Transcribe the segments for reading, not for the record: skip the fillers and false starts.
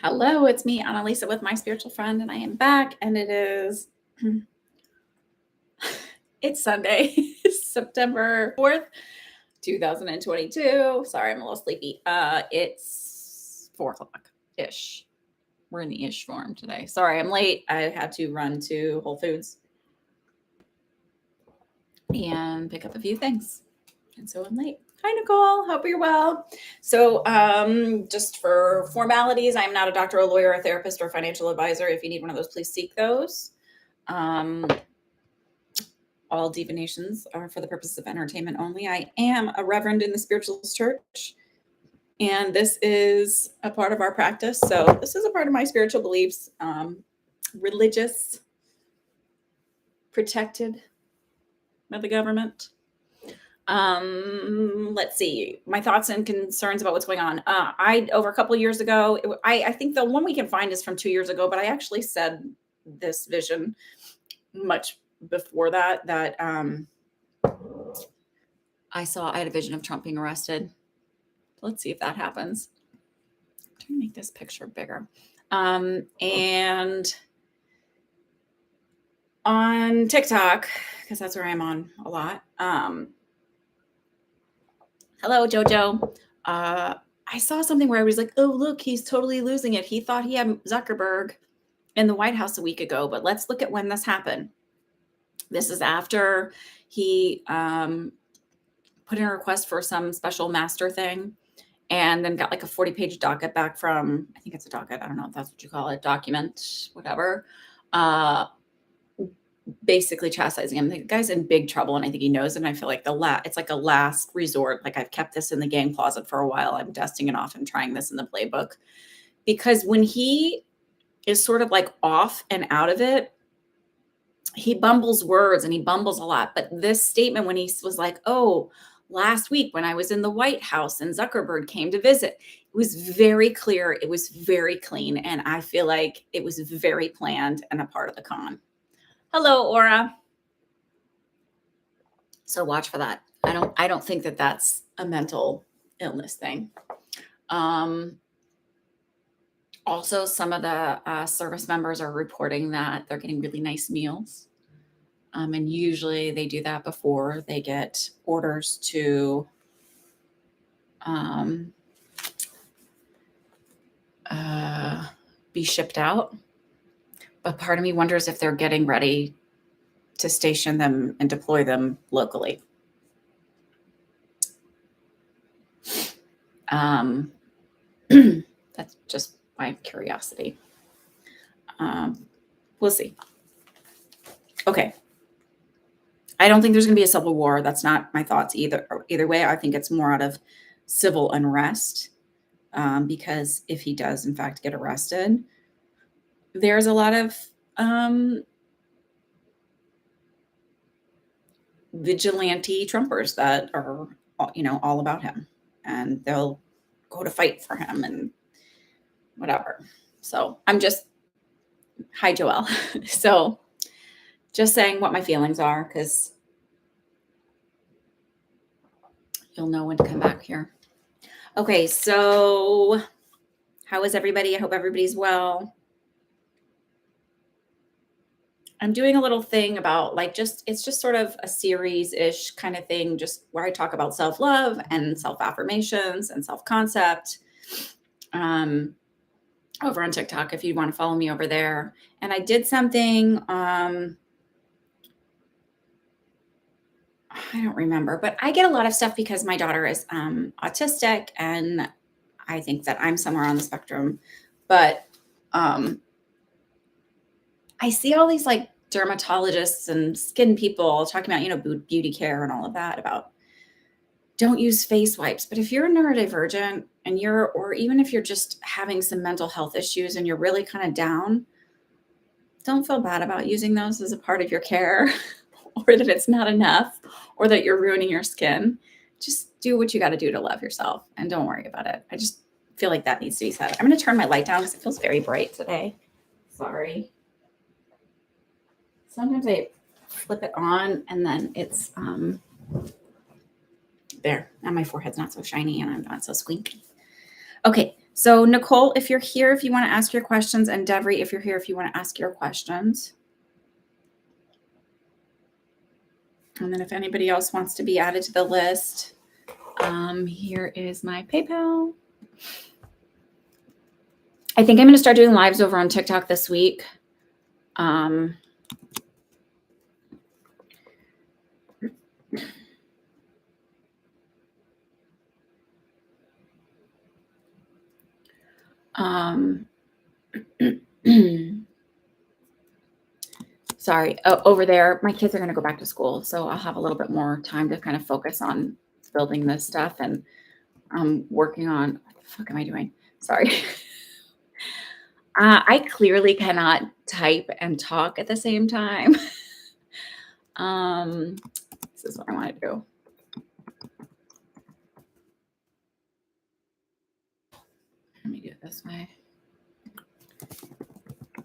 Hello, it's me, Annalisa, with my spiritual friend, and I am back. And it is it's Sunday, September 4th, 2022. Sorry, I'm a little sleepy. It's 4 o'clock ish. We're in the ish form today. Sorry, I'm late. I had to run to Whole Foods and pick up a few things. And so I'm late. Hi, Nicole. Hope you're well. So, just for formalities, I'm not a doctor, a lawyer, a therapist, or a financial advisor. If you need one of those, please seek those. All divinations are for the purposes of entertainment only. I am a reverend in the Spiritualist Church, and this is a part of our practice. So, this is a part of my spiritual beliefs, religious, protected by the government. Let's see, my thoughts and concerns about what's going on. Over a couple of years ago, I think the one we can find is from 2 years ago, but I actually said this vision much before that I had a vision of Trump being arrested. Let's see if that happens. I'm trying to make this picture bigger. And on TikTok, because that's where I'm on a lot. Hello, Jojo. I saw something where I was like, oh, look, he's totally losing it. He thought he had Zuckerberg in the White House a week ago, but let's look at when this happened. This is after he put in a request for some special master thing and then got like a 40-page docket back from, I think it's a docket, I don't know if that's what you call it, document, whatever, basically chastising him. The guy's in big trouble, and I think he knows it. And I feel like it's like a last resort. Like, I've kept this in the gang closet for a while. I'm dusting it off and trying this in the playbook, because when he is sort of like off and out of it, he bumbles words and he bumbles a lot. But this statement, when he was like, oh, last week when I was in the White House and Zuckerberg came to visit, it was very clear. It was very clean. And I feel like it was very planned and a part of the con. Hello, Aura. So watch for that. I don't think that that's a mental illness thing. Also, some of the service members are reporting that they're getting really nice meals. And usually they do that before they get orders to be shipped out. But part of me wonders if they're getting ready to station them and deploy them locally. That's just my curiosity. We'll see. Okay. I don't think there's going to be a civil war. That's not my thoughts either way. I think it's more out of civil unrest, because if he does, in fact, get arrested, there's a lot of vigilante Trumpers that are, all about him, and they'll go to fight for him and whatever. So I'm just, hi, Joelle. So just saying what my feelings are, because you'll know when to come back here. Okay, so how is everybody? I hope everybody's well. I'm doing a little thing about it's just sort of a series-ish kind of thing, just where I talk about self-love and self-affirmations and self-concept over on TikTok, if you want to follow me over there. And I did something, I don't remember, but I get a lot of stuff because my daughter is autistic, and I think that I'm somewhere on the spectrum. But I see all these like dermatologists and skin people talking about, beauty care and all of that, about don't use face wipes. But if you're neurodivergent and or even if you're just having some mental health issues and you're really kind of down, don't feel bad about using those as a part of your care, or that it's not enough, or that you're ruining your skin. Just do what you got to do to love yourself, and don't worry about it. I just feel like that needs to be said. I'm going to turn my light down because it feels very bright today. Sorry. Sometimes I flip it on and then it's there. Now my forehead's not so shiny and I'm not so squinky. Okay, So Nicole, if you're here, if you want to ask your questions, and Devry, if you're here, if you want to ask your questions. And then if anybody else wants to be added to the list, here is my PayPal. I think I'm going to start doing lives over on TikTok this week. Sorry, over there, my kids are going to go back to school, so I'll have a little bit more time to kind of focus on building this stuff, and I'm working on, what the fuck am I doing? Sorry. I clearly cannot type and talk at the same time. This is what I want to do. Let me do it this way.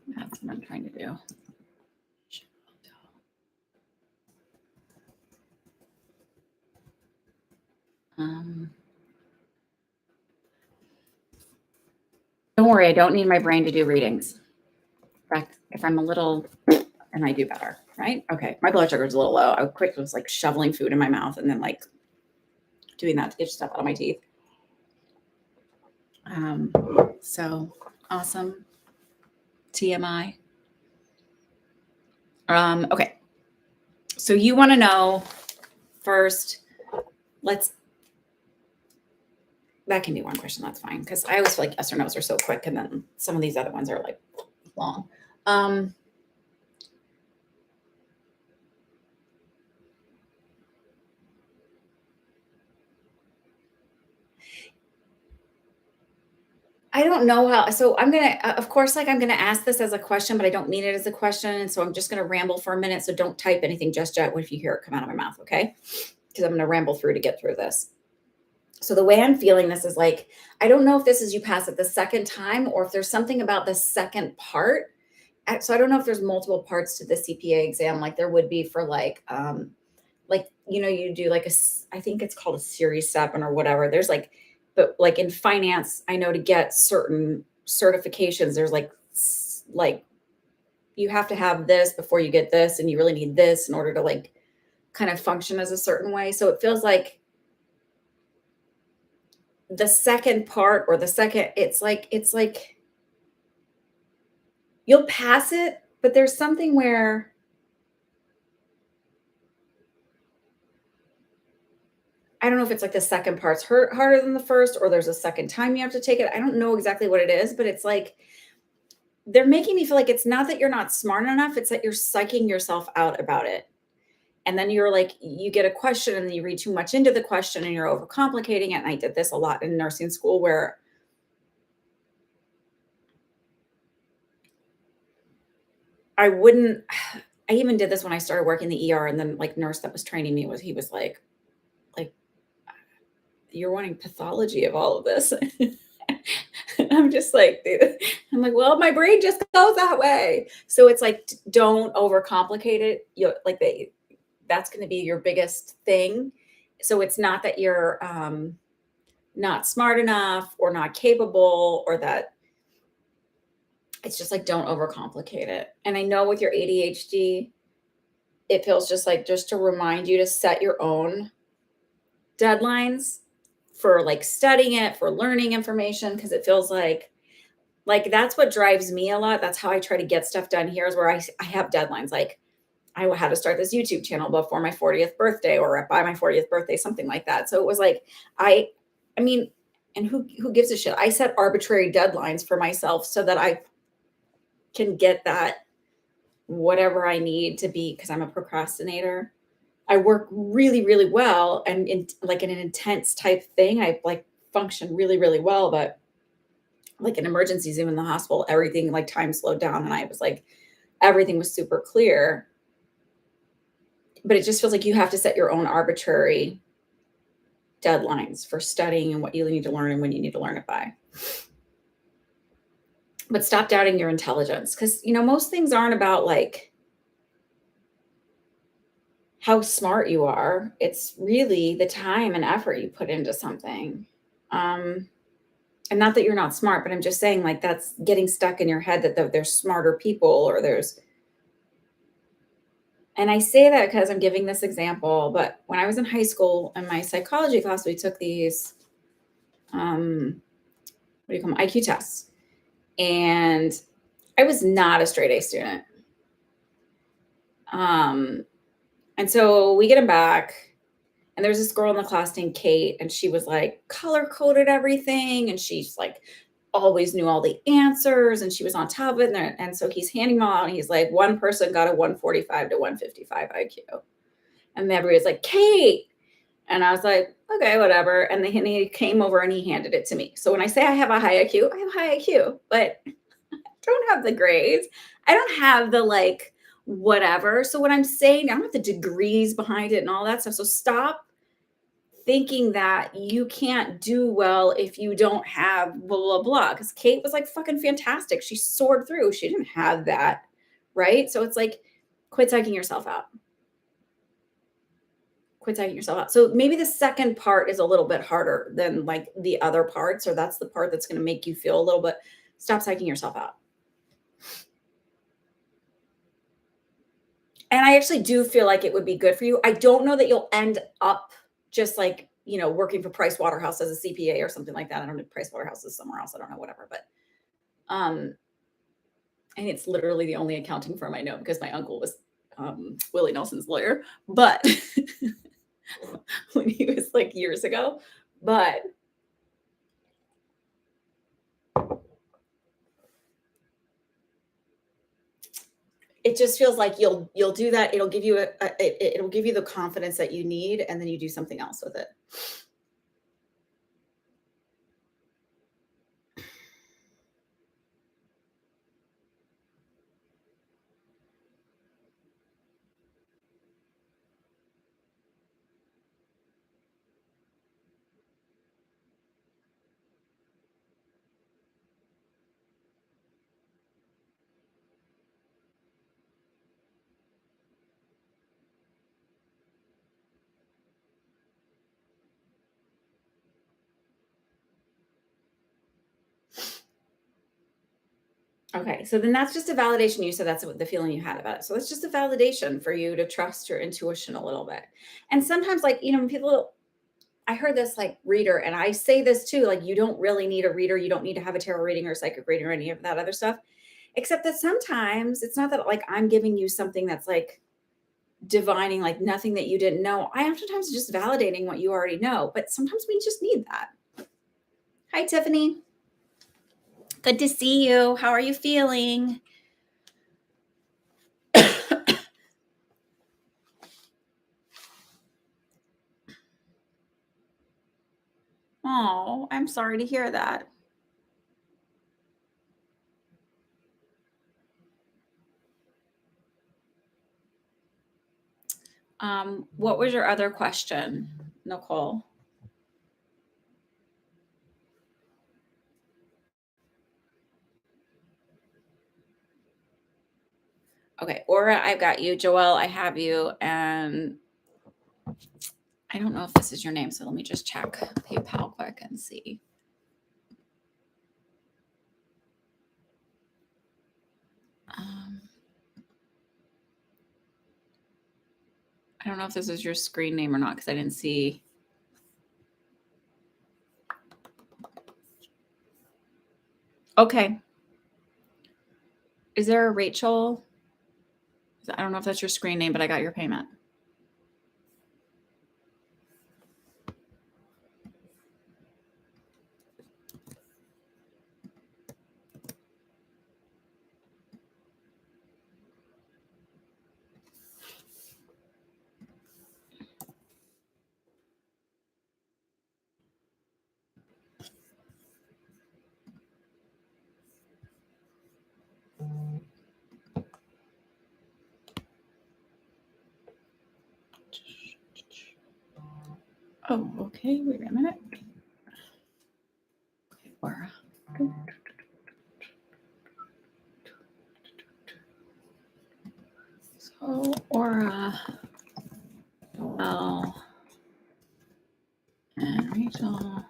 That's what I'm trying to do. Don't worry, I don't need my brain to do readings. In fact, if I'm a little, and I do better, right? Okay, my blood sugar is a little low. I quick was like shoveling food in my mouth and then like doing that to get stuff out of my teeth. So awesome. TMI. Okay. So you want to know first, that can be one question. That's fine. Because I always feel like yes or no's are so quick. And then some of these other ones are like long. I don't know how, so I'm going to, of course, like I'm going to ask this as a question, but I don't mean it as a question. And so I'm just going to ramble for a minute. So don't type anything just yet if you hear it come out of my mouth. Okay. Because I'm going to ramble through to get through this. So the way I'm feeling this is like, I don't know if this is you pass it the second time or if there's something about the second part. So I don't know if there's multiple parts to the CPA exam, like there would be for like, you do like I think it's called a series 7 or whatever. There's like, but like in finance, I know to get certain certifications, there's like you have to have this before you get this, and you really need this in order to like kind of function as a certain way. So it feels like the second part or it's like you'll pass it, but there's something where I don't know if it's like the second part's harder than the first, or there's a second time you have to take it. I don't know exactly what it is, but it's like they're making me feel like it's not that you're not smart enough, it's that you're psyching yourself out about it. And then you're like, you get a question and you read too much into the question and you're overcomplicating it. And I did this a lot in nursing school where I even did this when I started working the ER, and then like nurse that was training me he was like, you're wanting pathology of all of this. I'm just like, dude. I'm like, well, my brain just goes that way. So it's like, don't overcomplicate it. That's going to be your biggest thing. So it's not that you're not smart enough or not capable, or that it's just like, don't overcomplicate it. And I know with your ADHD, it feels just like, just to remind you to set your own deadlines for like studying it, for learning information, because it feels like that's what drives me a lot. That's how I try to get stuff done here, is where I have deadlines. Like I had to start this YouTube channel before my 40th birthday or by my 40th birthday, something like that. So it was like, I mean, and who gives a shit? I set arbitrary deadlines for myself so that I can get that whatever I need to be, because I'm a procrastinator. I work really, really well, and in like in an intense type thing, I like function really, really well. But like in emergencies, even in the hospital, everything like time slowed down, and I was like, everything was super clear. But it just feels like you have to set your own arbitrary deadlines for studying and what you need to learn and when you need to learn it by. But stop doubting your intelligence, because most things aren't about like how smart you are. It's really the time and effort you put into something. And not that you're not smart, but I'm just saying, like, that's getting stuck in your head that there's smarter people or there's. And I say that because I'm giving this example, but when I was in high school in my psychology class, we took these, what do you call them, IQ tests. And I was not a straight A student. And so we get them back, and there's this girl in the class named Kate, and she was like color coded everything, and she's like always knew all the answers, and she was on top of it. And so he's handing them out, and he's like, one person got a 145 to 155 IQ, and everybody's like, Kate. And I was like, okay, whatever. And then he came over and he handed it to me. So when I say I have a high IQ, I have high IQ, but I don't have the grades. I don't have the like whatever. So what I'm saying, I don't have the degrees behind it and all that stuff. So stop thinking that you can't do well if you don't have blah, blah, blah. Because Kate was like fucking fantastic. She soared through. She didn't have that. Right. So it's like, quit psyching yourself out. Quit psyching yourself out. So maybe the second part is a little bit harder than like the other parts, or that's the part that's going to make you feel a little bit. Stop psyching yourself out. And I actually do feel like it would be good for you. I don't know that you'll end up just like, working for Price Waterhouse as a CPA or something like that. I don't know, Price Waterhouse is somewhere else. I don't know, whatever. But and it's literally the only accounting firm I know because my uncle was Willie Nelson's lawyer. But when he was like years ago. But it just feels like you'll do that. It'll give you it'll give you the confidence that you need, and then you do something else with it. Okay, so then that's just a validation. You said that's what the feeling you had about it. So it's just a validation for you to trust your intuition a little bit. And sometimes, like, when people, I heard this like reader, and I say this too, like, you don't really need a reader. You don't need to have a tarot reading or a psychic reading or any of that other stuff. Except that sometimes it's not that like I'm giving you something that's like divining, like nothing that you didn't know. I oftentimes just validating what you already know, but sometimes we just need that. Hi, Tiffany. Good to see you. How are you feeling? Oh, I'm sorry to hear that. What was your other question, Nicole? Okay, Aura, I've got you. Joelle, I have you. And I don't know if this is your name, so let me just check PayPal quick and see. I don't know if this is your screen name or not because I didn't see. Okay. Is there a Rachel? I don't know if that's your screen name, but I got your payment. Oh, okay. Wait a minute. Okay, Aura. So Aura, Joelle, and Rachel.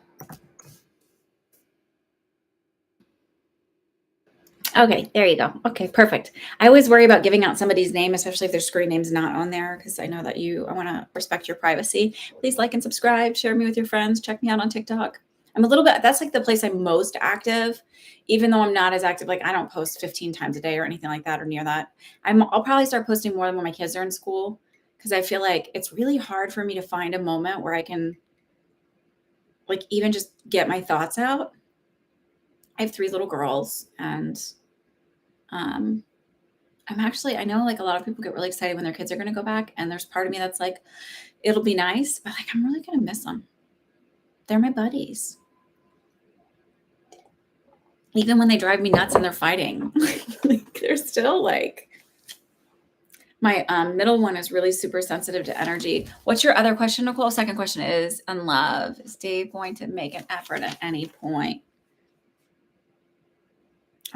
Okay, there you go. Okay, perfect. I always worry about giving out somebody's name, especially if their screen name's not on there, because I know that I want to respect your privacy. Please like and subscribe, share me with your friends, check me out on TikTok. I'm a little bit, that's like the place I'm most active, even though I'm not as active. Like I don't post 15 times a day or anything like that or near that. I'll probably start posting more than when my kids are in school because I feel like it's really hard for me to find a moment where I can like even just get my thoughts out. I have 3 little girls and um I know like a lot of people get really excited when their kids are going to go back. And there's part of me that's like, it'll be nice, but like, I'm really going to miss them. They're my buddies. Even when they drive me nuts and they're fighting, like, they're still like, my middle one is really super sensitive to energy. What's your other question, Nicole? Second question is on love. Is Dave going to make an effort at any point?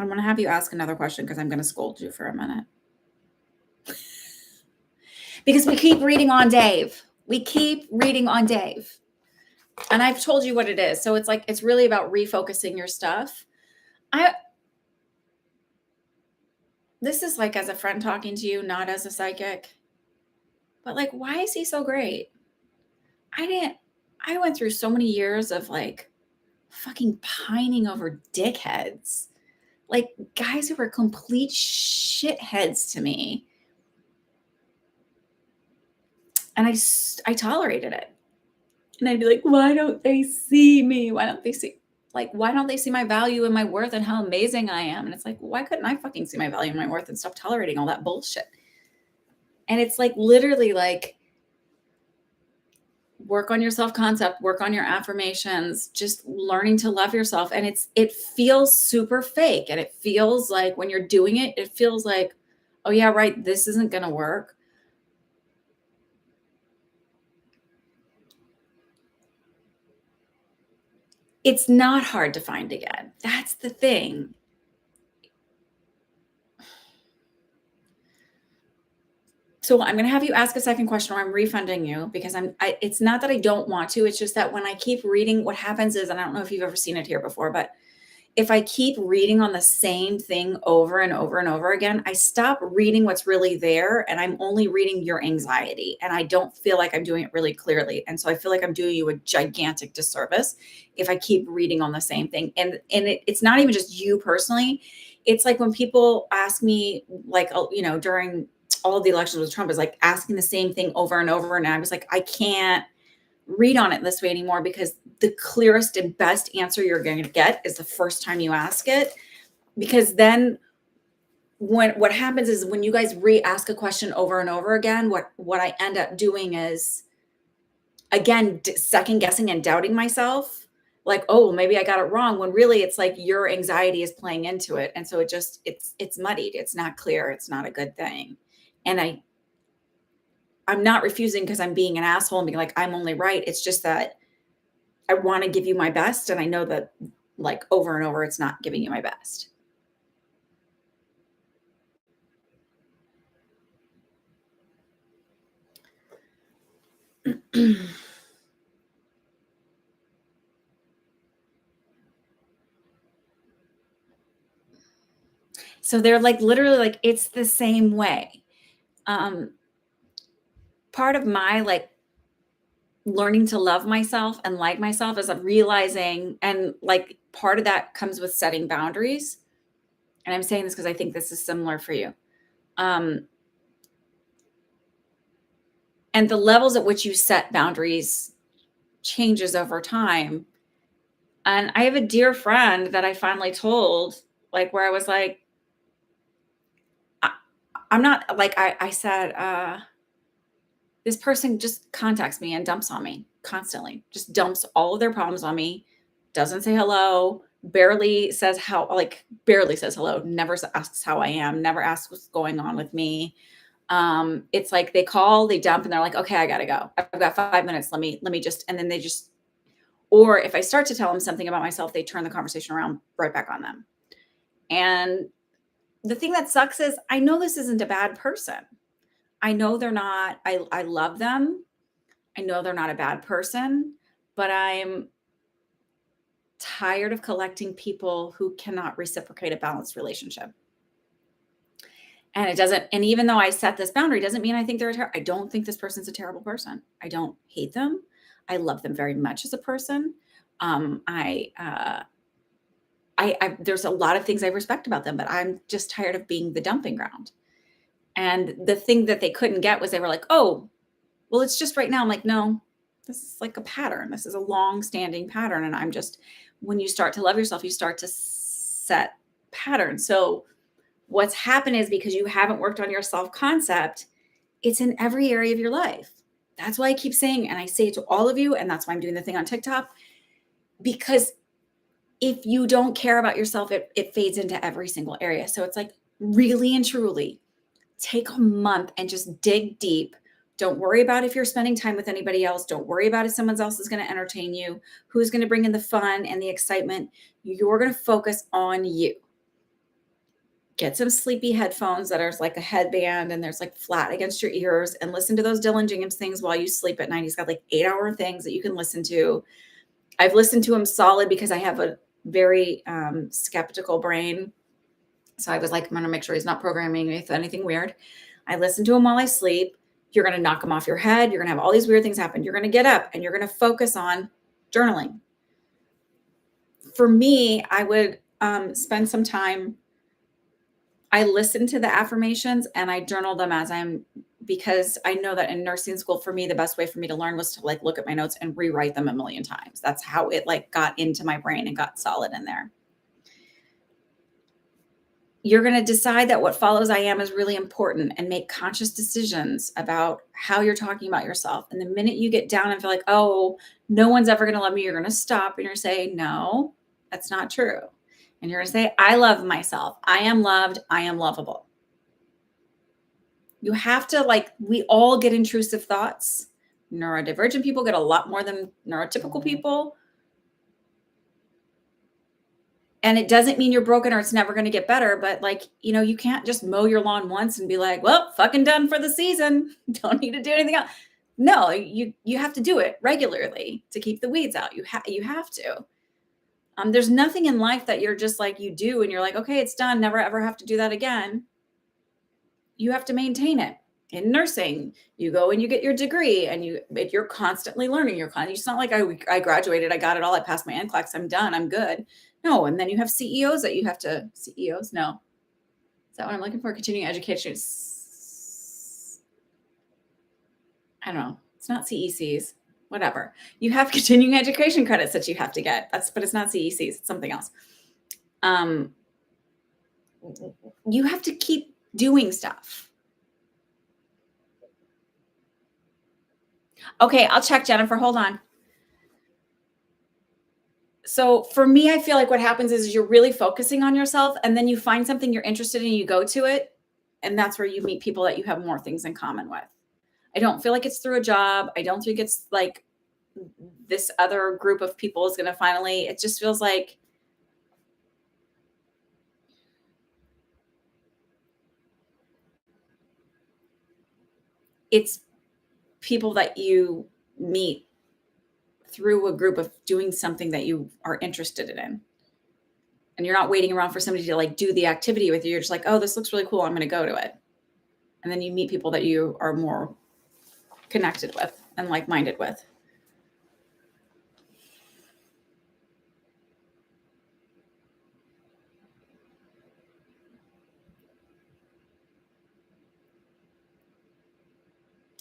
I'm going to have you ask another question because I'm going to scold you for a minute. Because we keep reading on Dave. We keep reading on Dave. And I've told you what it is. So it's like, it's really about refocusing your stuff. This is like as a friend talking to you, not as a psychic. But like, why is he so great? I went through so many years of like fucking pining over dickheads. Like guys who were complete shitheads to me. And I tolerated it. And I'd be like, why don't they see me? Why don't they see my value and my worth and how amazing I am? And it's like, why couldn't I fucking see my value and my worth and stop tolerating all that bullshit? And it's like literally like work on your self-concept, work on your affirmations, just learning to love yourself. And it feels super fake. And it feels like when you're doing it, it feels like, oh yeah, right, this isn't gonna work. It's not hard to find again. That's the thing. So I'm going to have you ask a second question or I'm refunding you because it's not that I don't want to. It's just that when I keep reading, what happens is, and I don't know if you've ever seen it here before, but if I keep reading on the same thing over and over and over again, I stop reading what's really there and I'm only reading your anxiety. And I don't feel like I'm doing it really clearly. And so I feel like I'm doing you a gigantic disservice if I keep reading on the same thing. And it's not even just you personally. It's like when people ask me, like, during all of the elections with Trump, is like asking the same thing over and over. And I was like, I can't read on it this way anymore because the clearest and best answer you're going to get is the first time you ask it. Because then what happens is when you guys re-ask a question over and over again, what I end up doing is again second guessing and doubting myself, like, oh well, maybe I got it wrong, when really it's like your anxiety is playing into it. And so it's muddied, it's not clear, it's not a good thing. And I'm not refusing because I'm being an asshole and being like, I'm only right. It's just that I want to give you my best. And I know that like over and over, it's not giving you my best. So they're like, literally like, it's the same way. Um, Part of my like learning to love myself and like myself is realizing, and like part of that comes with setting boundaries. And I'm saying this because I think this is similar for you. Um, and the levels at which you set boundaries changes over time. And I have a dear friend that I finally told, like, where I was like, I'm not like, I said, this person just contacts me and dumps on me constantly, just dumps all of their problems on me, doesn't say hello, barely says hello, never asks how I am, never asks what's going on with me. It's like they call, they dump, and they're like, okay, I gotta go. I've got 5 minutes. Let me just, and then they just, or if I start to tell them something about myself, they turn the conversation around right back on them. And the thing that sucks is I know this isn't a bad person. I know they're not, I love them. I know they're not a bad person, but tired of collecting people who cannot reciprocate a balanced relationship. And it doesn't, and even though I set this boundary, doesn't mean I think I don't think this person's a terrible person. I don't hate them. I love them very much as a person. Um, I, uh, there's a lot of things I respect about them, but I'm just tired of being the dumping ground. And the thing that they couldn't get was they were like, oh, well, it's just right now. I'm like, no, this is like a pattern. This is a long standing pattern. And I'm just, when you start to love yourself, you start to set patterns. So what's happened is because you haven't worked on your self concept, it's in every area of your life. That's why I keep saying, and I say it to all of you, and that's why I'm doing the thing on TikTok, because if you don't care about yourself, it fades into every single area. So it's like really and truly take a month and just dig deep. Don't worry about if you're spending time with anybody else. Don't worry about if someone else is going to entertain you, who's going to bring in the fun and the excitement. You're going to focus on you. Get some sleepy headphones that are like a headband and there's like flat against your ears, and listen to those Dylan Jingles things while you sleep at night. He's got like 8-hour things that you can listen to. I've listened to him solid because I have a very skeptical brain. So I was like, I'm going to make sure he's not programming me with anything weird. I listen to him while I sleep. You're going to knock him off your head. You're going to have all these weird things happen. You're going to get up and you're going to focus on journaling. For me, I would spend some time. I listen to the affirmations and I journal them because I know that in nursing school, for me, the best way for me to learn was to like look at my notes and rewrite them a million times. That's how it like got into my brain and got solid in there. You're going to decide that what follows I am is really important and make conscious decisions about how you're talking about yourself. And the minute you get down and feel like, oh, no one's ever going to love me, you're going to stop and you're going to say, no, that's not true. And you're going to say, I love myself. I am loved. I am lovable. You have to, like, we all get intrusive thoughts. Neurodivergent people get a lot more than neurotypical people. And it doesn't mean you're broken or it's never going to get better. But like, you can't just mow your lawn once and be like, well, fucking done for the season. Don't need to do anything else. No, you have to do it regularly to keep the weeds out. You have to. There's nothing in life that you're just like you do and you're like, okay, it's done. Never ever have to do that again. You have to maintain it. In nursing, you go and you get your degree and you're constantly learning. It's not like I graduated, I got it all, I passed my NCLEX, I'm done, I'm good. No, and then you have CEOs that you have to, CEOs? No. Is that what I'm looking for? Continuing education. I don't know. It's not CECs. Whatever. You have continuing education credits that you have to get. But it's not CECs. It's something else. You have to keep doing stuff. Okay, I'll check, Jennifer. Hold on. So for me, I feel like what happens is you're really focusing on yourself and then you find something you're interested in, you go to it, and that's where you meet people that you have more things in common with. I don't feel like it's through a job. I don't think it's like this other group of people is going to finally, it just feels like it's people that you meet through a group of doing something that you are interested in. And you're not waiting around for somebody to like do the activity with you. You're just like, oh, this looks really cool. I'm going to go to it. And then you meet people that you are more connected with and like-minded with.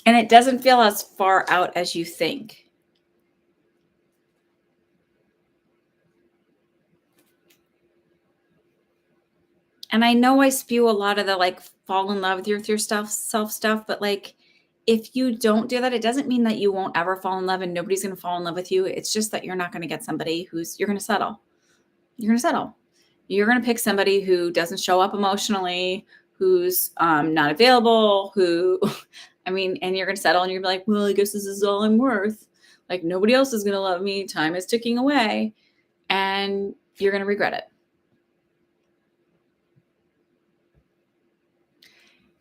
And it doesn't feel as far out as you think. And I know I spew a lot of the like fall in love with your self stuff, but like if you don't do that, it doesn't mean that you won't ever fall in love and nobody's going to fall in love with you. It's just that you're not going to get somebody you're going to settle. You're going to settle. You're going to pick somebody who doesn't show up emotionally, who's not available, and you're going to settle and you're like, well, I guess this is all I'm worth. Like nobody else is going to love me. Time is ticking away and you're going to regret it.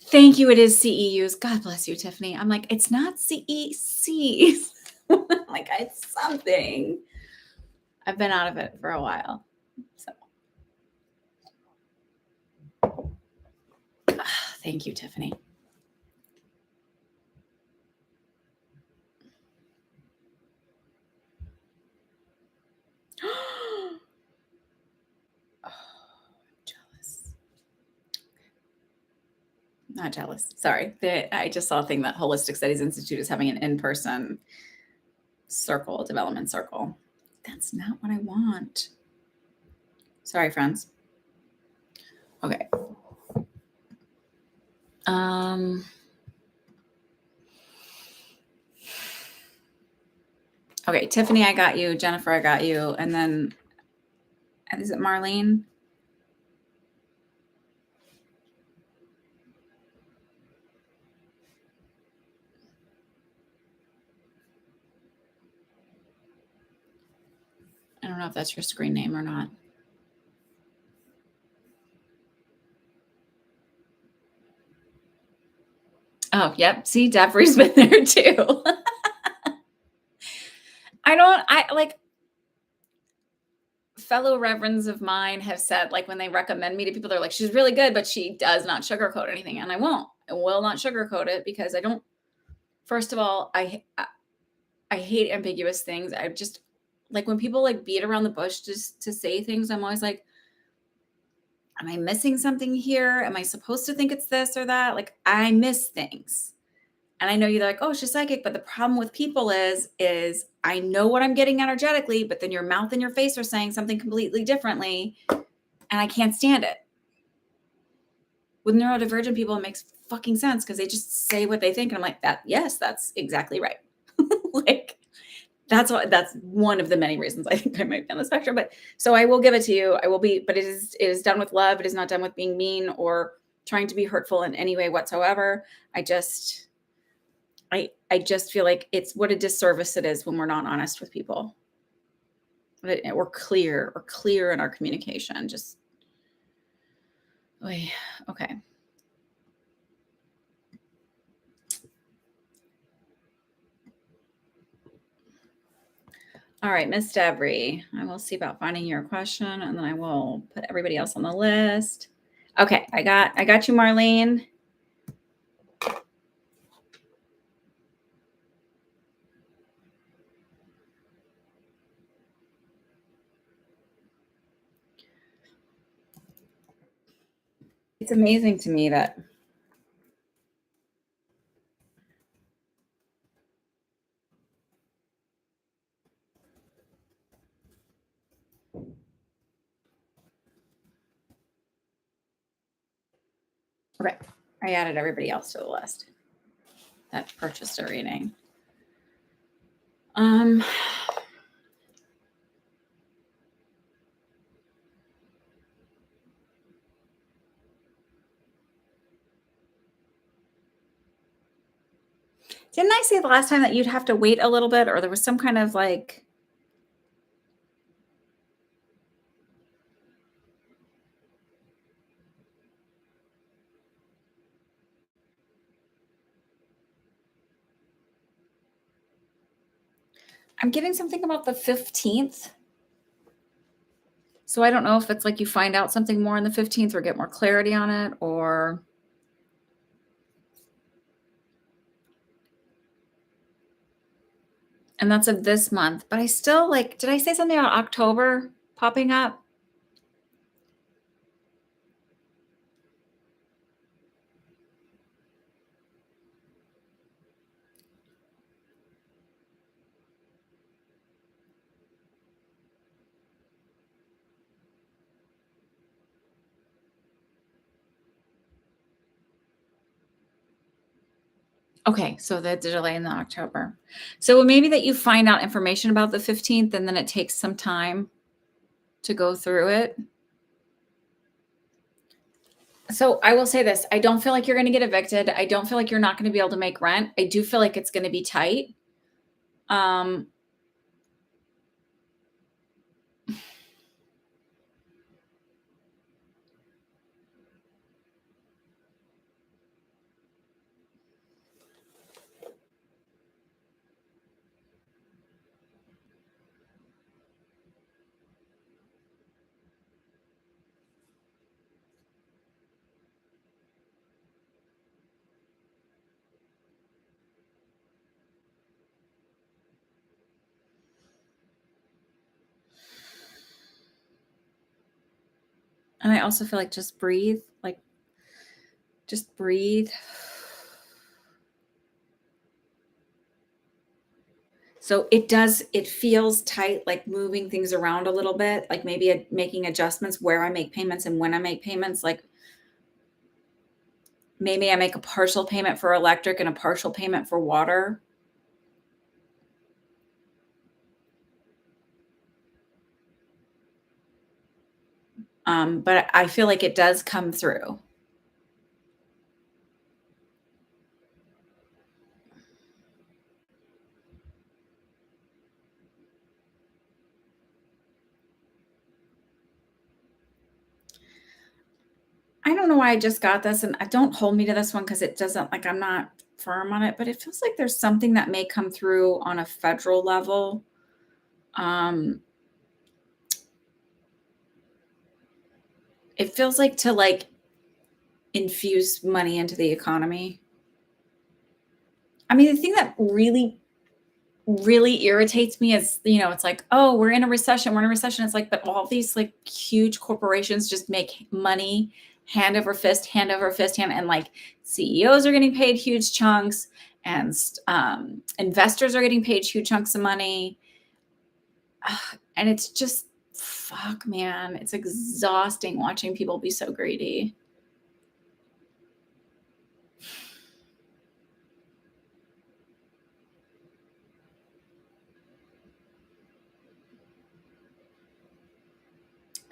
Thank you. It is CEUs. God bless you, Tiffany. I'm like, it's not CECs. I'm like, it's something. I've been out of it for a while. So thank you, Tiffany. Oh, I'm jealous. Not jealous. Sorry. I just saw a thing that Holistic Studies Institute is having an in-person development circle. That's not what I want. Sorry, friends. Okay. Okay, Tiffany, I got you. Jennifer, I got you. And then, is it Marlene? I don't know if that's your screen name or not. Oh, yep. See, Deborah's been there too. Fellow reverends of mine have said, like, when they recommend me to people, they're like, she's really good, but she does not sugarcoat anything. And I will not sugarcoat it because I don't, first of all, I hate ambiguous things. I just like when people like beat around the bush just to say things. I'm always like, am I missing something here? Am I supposed to think it's this or that? Like I miss things. And I know you're like, oh, she's psychic. But the problem with people is I know what I'm getting energetically, but then your mouth and your face are saying something completely differently. And I can't stand it. With neurodivergent people, it makes fucking sense because they just say what they think. And I'm like, yes, that's exactly right. Like, that's one of the many reasons I think I might be on the spectrum. But so I will give it to you. But it is done with love. It is not done with being mean or trying to be hurtful in any way whatsoever. I just feel like it's what a disservice it is when we're not honest with people. We're clear in our communication. Just, okay. All right, Miss Debris, I will see about finding your question and then I will put everybody else on the list. Okay, I got you, Marlene. It's amazing to me that okay, I added everybody else to the list that purchased a reading. Didn't I say the last time that you'd have to wait a little bit or there was some kind of like I'm getting something about the 15th. So I don't know if it's like you find out something more on the 15th or get more clarity on it or and that's of this month. But I still like, did I say something about October popping up? Okay, so the delay in the October. So maybe that you find out information about the 15th and then it takes some time to go through it. So I will say this, I don't feel like you're going to get evicted. I don't feel like you're not going to be able to make rent. I do feel like it's going to be tight. And I also feel like just breathe, like just breathe. So it feels tight, like moving things around a little bit, like maybe making adjustments where I make payments and when I make payments. Like maybe I make a partial payment for electric and a partial payment for water. But I feel like it does come through. I don't know why I just got this, and I don't hold me to this one because it doesn't like I'm not firm on it, but it feels like there's something that may come through on a federal level. Um, it feels like to like infuse money into the economy. I mean, the thing that really irritates me is, it's like, oh, we're in a recession. We're in a recession. It's like, but all these like huge corporations just make money hand over fist, hand over fist, and like CEOs are getting paid huge chunks, and investors are getting paid huge chunks of money. And it's just, fuck, man. It's exhausting watching people be so greedy.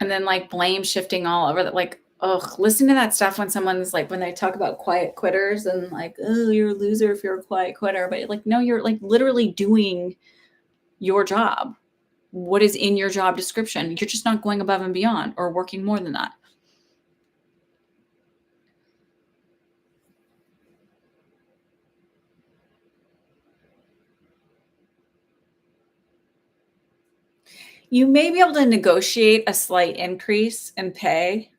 And then like blame shifting all over that, like, ugh, listen to that stuff when someone's like, when they talk about quiet quitters and like, oh, you're a loser if you're a quiet quitter. But like, no, you're like literally doing your job. What is in your job description? You're just not going above and beyond or working more than that. You may be able to negotiate a slight increase in pay.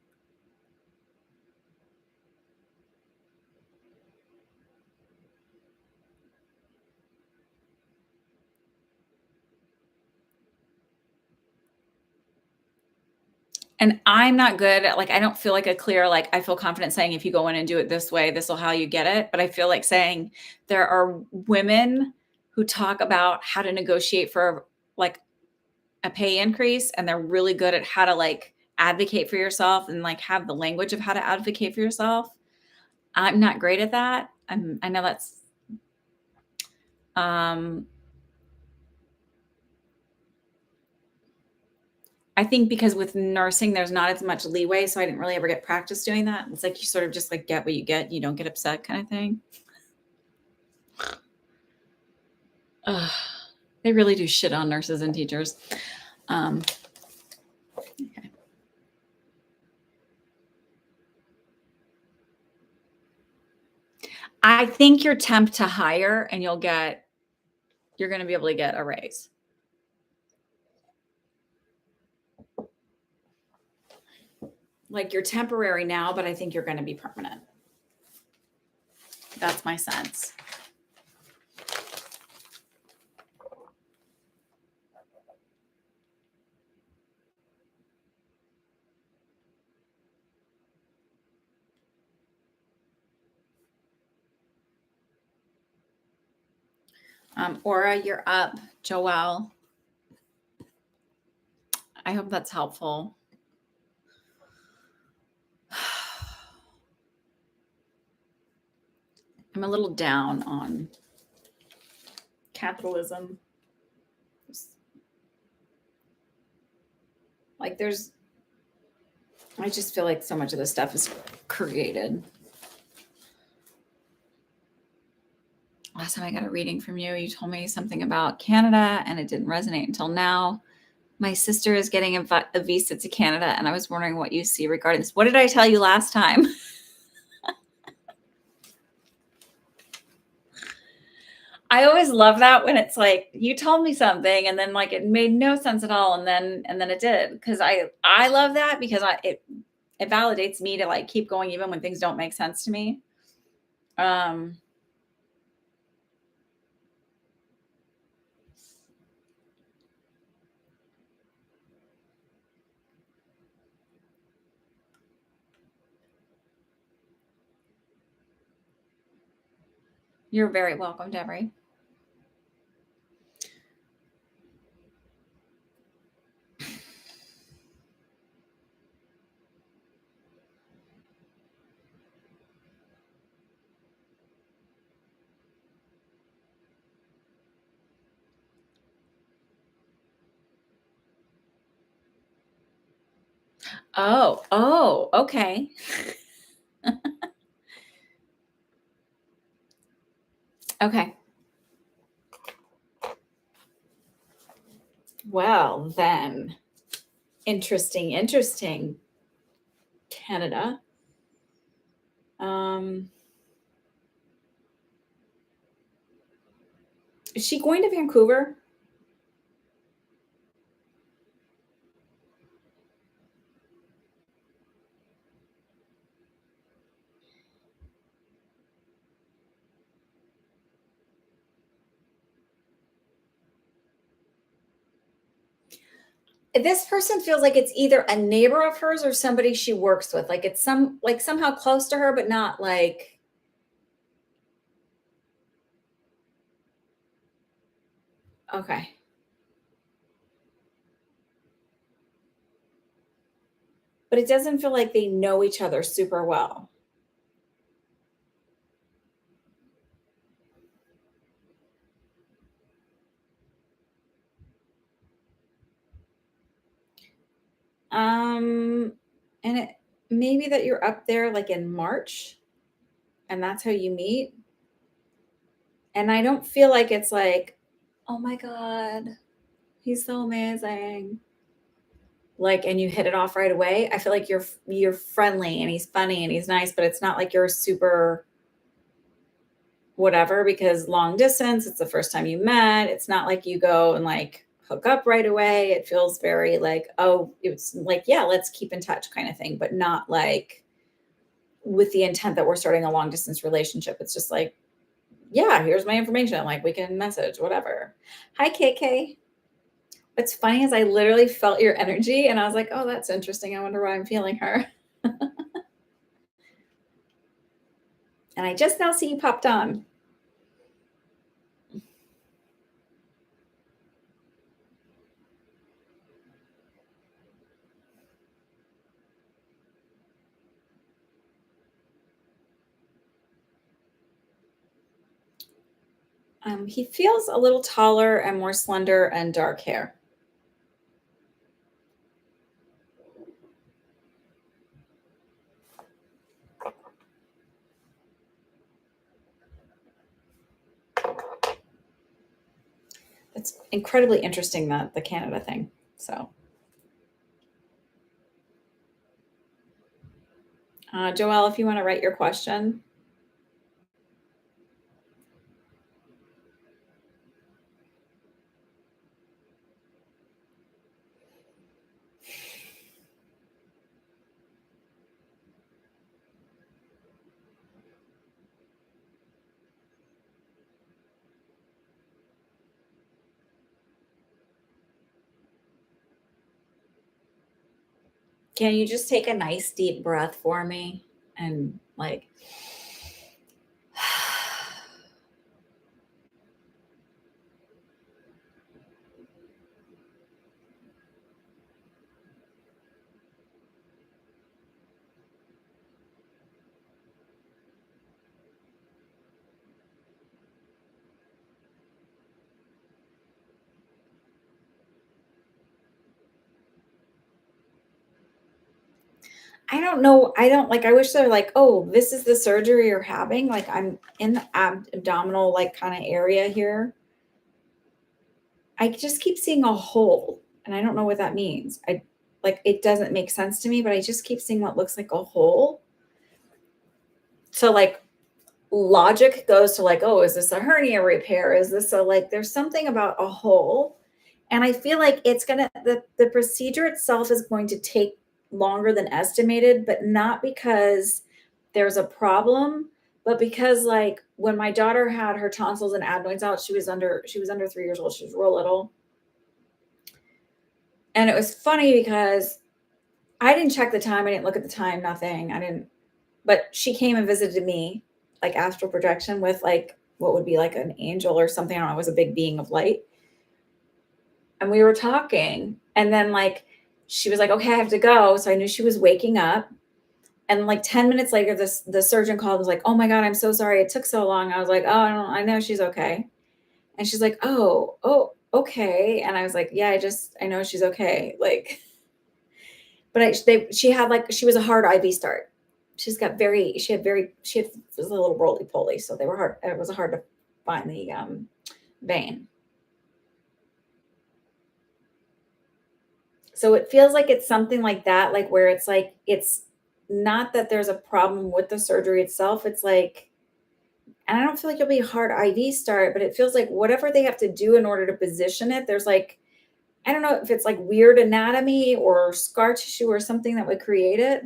And I'm not good at like, I don't feel like a clear, like, I feel confident saying, if you go in and do it this way, this will how you get it. But I feel like saying there are women who talk about how to negotiate for like a pay increase, and they're really good at how to like advocate for yourself and like have the language of how to advocate for yourself. I'm not great at that. I know that's, um, I think because with nursing, there's not as much leeway. So I didn't really ever get practice doing that. It's like you sort of just like get what you get. You don't get upset kind of thing. Ugh, they really do shit on nurses and teachers. Okay. I think you're temp to hire and you're going to be able to get a raise. Like you're temporary now, but I think you're going to be permanent. That's my sense. Aura, you're up. Joelle, I hope that's helpful. I'm a little down on capitalism. Like I just feel like so much of this stuff is created. Last time I got a reading from you, you told me something about Canada and it didn't resonate until now. My sister is getting a visa to Canada, and I was wondering what you see regarding this. What did I tell you last time? I always love that when it's like you told me something and then like it made no sense at all, and then it did, because I love that because it validates me to like keep going even when things don't make sense to me. Um, You're very welcome, Deborah. Oh, okay. Okay. Well, then, interesting. Canada. Um, is she going to Vancouver? This person feels like it's either a neighbor of hers or somebody she works with. Like it's somehow close to her, but not like okay. But it doesn't feel like they know each other super well. Um, and it maybe that you're up there like in March and that's how you meet. And I don't feel like it's like, oh my God, he's so amazing. Like, and you hit it off right away. I feel like you're friendly and he's funny and he's nice, but it's not like you're super whatever because long distance, it's the first time you met. It's not like you go and like hook up right away. It feels very like, oh, it's like, yeah, let's keep in touch kind of thing, but not like with the intent that we're starting a long distance relationship. It's just like, yeah, here's my information. Like we can message, whatever. Hi, KK. What's funny is I literally felt your energy and I was like, oh, that's interesting. I wonder why I'm feeling her. And I just now see you popped on. He feels a little taller and more slender and dark hair. It's incredibly interesting that the Canada thing. So, Joelle, if you want to write your question. Can you just take a nice deep breath for me and like I don't know. I don't like I wish they're like, "Oh, this is the surgery you're having." Like I'm in the abdominal like kind of area here. I just keep seeing a hole and I don't know what that means. I like it doesn't make sense to me, but I just keep seeing what looks like a hole. So like logic goes to like, oh, is this a hernia repair? Is this a like there's something about a hole. And I feel like it's gonna the procedure itself is going to take longer than estimated, but not because there's a problem, but because like when my daughter had her tonsils and adenoids out, she was under 3 years old. She was real little. And it was funny because I didn't check the time. I didn't look at the time, nothing. I didn't, but she came and visited me like astral projection with like what would be like an angel or something. I don't know, I was a big being of light. And we were talking, and then like she was like, okay, I have to go. So I knew she was waking up. And like 10 minutes later, the surgeon called and was like, oh my God, I'm so sorry. It took so long. I was like, oh, I know she's okay. And she's like, oh, okay. And I was like, yeah, I know she's okay. Like, but she had like, she was a hard IV start. She had was a little roly poly. So they were hard. It was hard to find the vein. So it feels like it's something like that, like where it's like, it's not that there's a problem with the surgery itself. It's like, and I don't feel like it'll be a hard IV start, but it feels like whatever they have to do in order to position it, there's like, I don't know if it's like weird anatomy or scar tissue or something that would create it.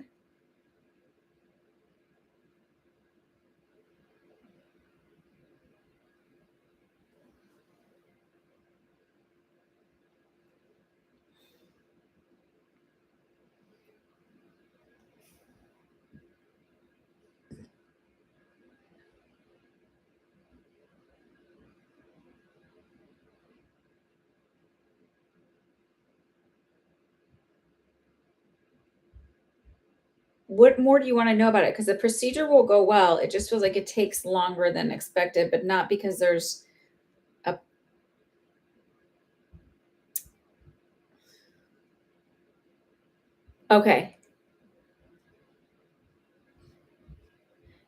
What more do you want to know about it? Because the procedure will go well. It just feels like it takes longer than expected, but not because there's a, okay.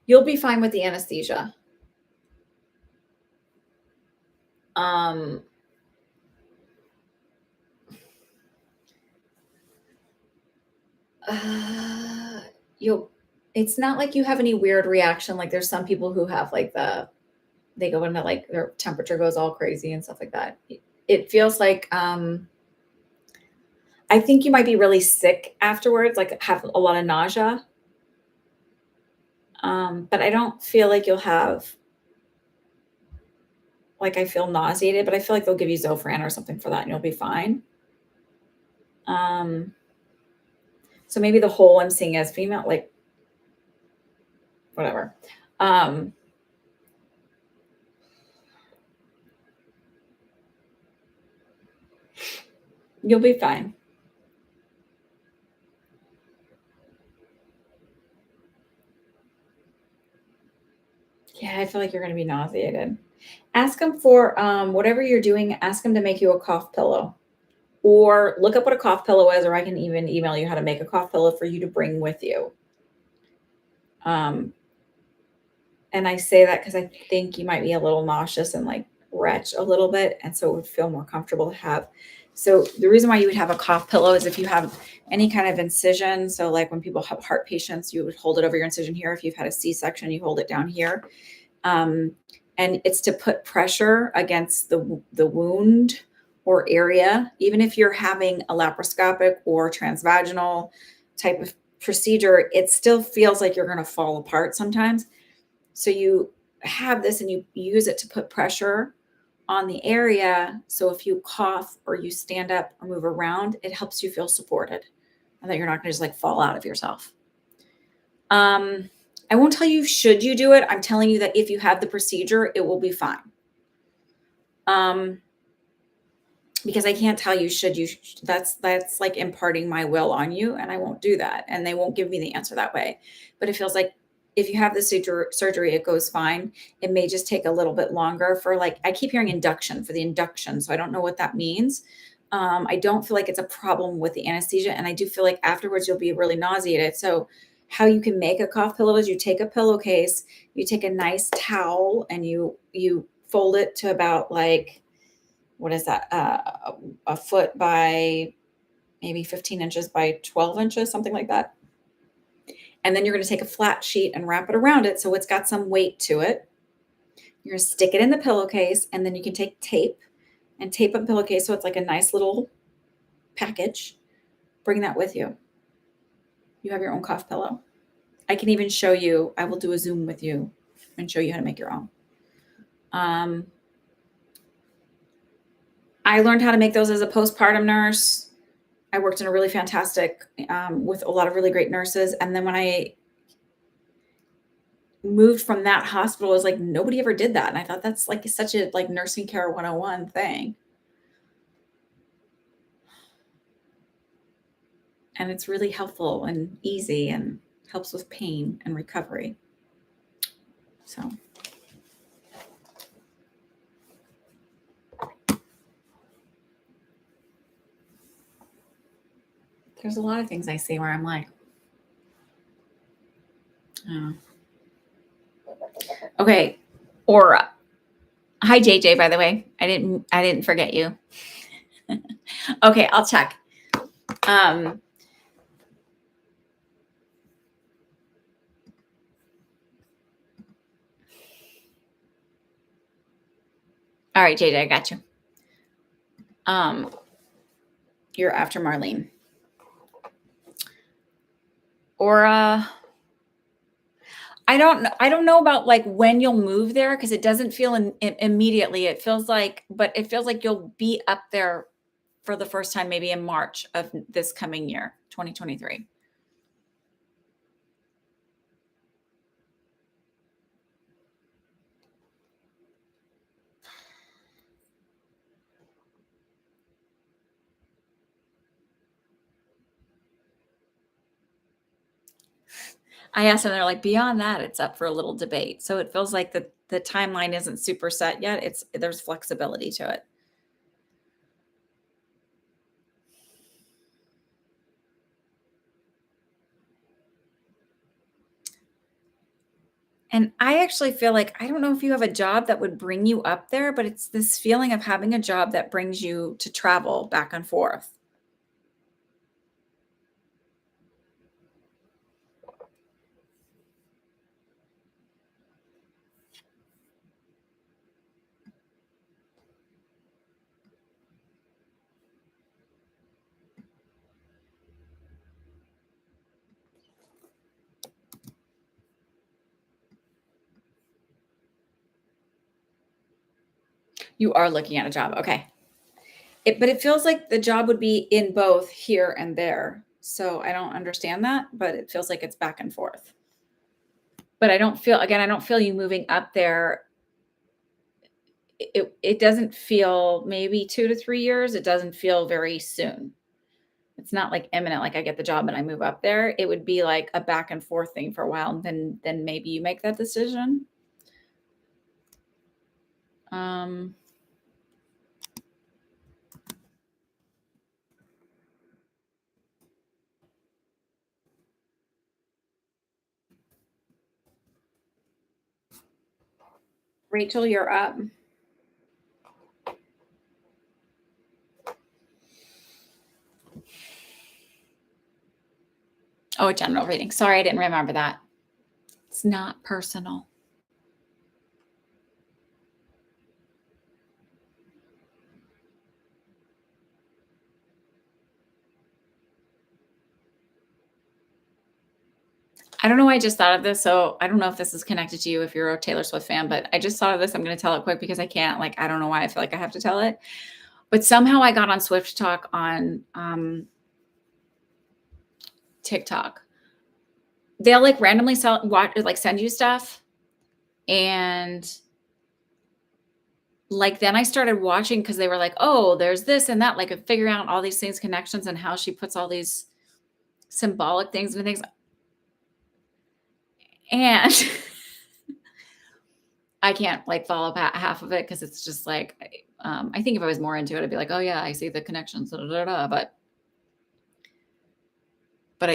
You'll be fine with the anesthesia. Um, uh, you'll, it's not like you have any weird reaction. Like there's some people who have like they go into like their temperature goes all crazy and stuff like that. It feels like, I think you might be really sick afterwards, like have a lot of nausea. But I don't feel like you'll have, like, I feel nauseated, but I feel like they'll give you Zofran or something for that and you'll be fine. Um, so maybe the hole I'm seeing as female, like, whatever. Um, you'll be fine. Yeah, I feel like you're going to be nauseated. Ask them for whatever you're doing, ask them to make you a cough pillow. Or look up what a cough pillow is, or I can even email you how to make a cough pillow for you to bring with you. Um, and I say that because I think you might be a little nauseous and like retch a little bit. And so it would feel more comfortable to have. So the reason why you would have a cough pillow is if you have any kind of incision. So like when people have heart patients, you would hold it over your incision here. If you've had a C-section, you hold it down here. Um, and it's to put pressure against the wound or area. Even if you're having a laparoscopic or transvaginal type of procedure, it still feels like you're going to fall apart sometimes. So you have this and you use it to put pressure on the area. So if you cough or you stand up or move around, it helps you feel supported and that you're not going to just like fall out of yourself. I won't tell you should you do it. I'm telling you that if you have the procedure, it will be fine. Because I can't tell you should you. That's like imparting my will on you, and I won't do that, and they won't give me the answer that way. But it feels like if you have the surgery, it goes fine. It may just take a little bit longer for like I keep hearing induction for the induction, so I don't know what that means. I don't feel like it's a problem with the anesthesia, and I do feel like afterwards you'll be really nauseated. So how you can make a cough pillow is you take a pillowcase, you take a nice towel, and you fold it to about like what is that? A foot by maybe 15 inches by 12 inches, something like that. And then you're going to take a flat sheet and wrap it around it so it's got some weight to it. You're going to stick it in the pillowcase, and then you can take tape and tape up the pillowcase so it's like a nice little package. Bring that with you. You have your own cough pillow. I can even show you, I will do a Zoom with you and show you how to make your own. I learned how to make those as a postpartum nurse. I worked in a really fantastic with a lot of really great nurses. And then when moved from that hospital is like nobody ever did that. And I thought that's like such a like nursing care 101 thing. And it's really helpful and easy and helps with pain and recovery. So there's a lot of things I see where I'm like, oh. Okay, Aura. Hi JJ, by the way. I didn't forget you. Okay, I'll check. All right, JJ, I got you. You're after Marlene. Aura. I don't know about like when you'll move there because it doesn't feel immediately. It feels like, but it feels like you'll be up there for the first time maybe in March of this coming year, 2023. I asked them, they're like, beyond that, it's up for a little debate. So it feels like the timeline isn't super set yet. There's flexibility to it. And I actually feel like I don't know if you have a job that would bring you up there, but it's this feeling of having a job that brings you to travel back and forth. You are looking at a job. Okay. But it feels like the job would be in both here and there. So I don't understand that, but it feels like it's back and forth. But I don't feel you moving up there. It doesn't feel maybe 2 to 3 years. It doesn't feel very soon. It's not like imminent, like I get the job and I move up there. It would be like a back and forth thing for a while, and then maybe you make that decision. Rachel, you're up. Oh, a general reading. Sorry, I didn't remember that. It's not personal. I don't know why I just thought of this. So I don't know if this is connected to you if you're a Taylor Swift fan, but I just thought of this. I'm going to tell it quick because I can't. Like, I don't know why I feel like I have to tell it. But somehow I got on Swift Talk on TikTok. They'll like randomly send you stuff. And like then I started watching because they were like, oh, there's this and that, like figuring out all these things, connections, and how she puts all these symbolic things and things. And I can't like follow half of it because it's just like, I think if I was more into it, I'd be like, oh yeah, I see the connections, but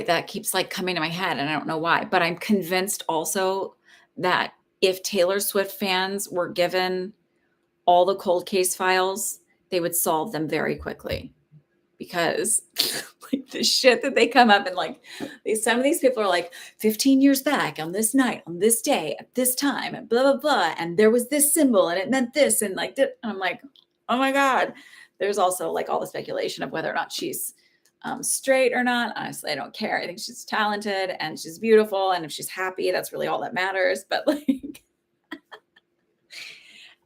that keeps like coming to my head and I don't know why, but I'm convinced also that if Taylor Swift fans were given all the cold case files, they would solve them very quickly because like the shit that they come up and like some of these people are like 15 years back on this night, on this day, at this time, and blah, blah, blah. And there was this symbol and it meant this. And like, and I'm like, oh my God. There's also like all the speculation of whether or not she's straight or not. Honestly, I don't care. I think she's talented and she's beautiful. And if she's happy, that's really all that matters. But like,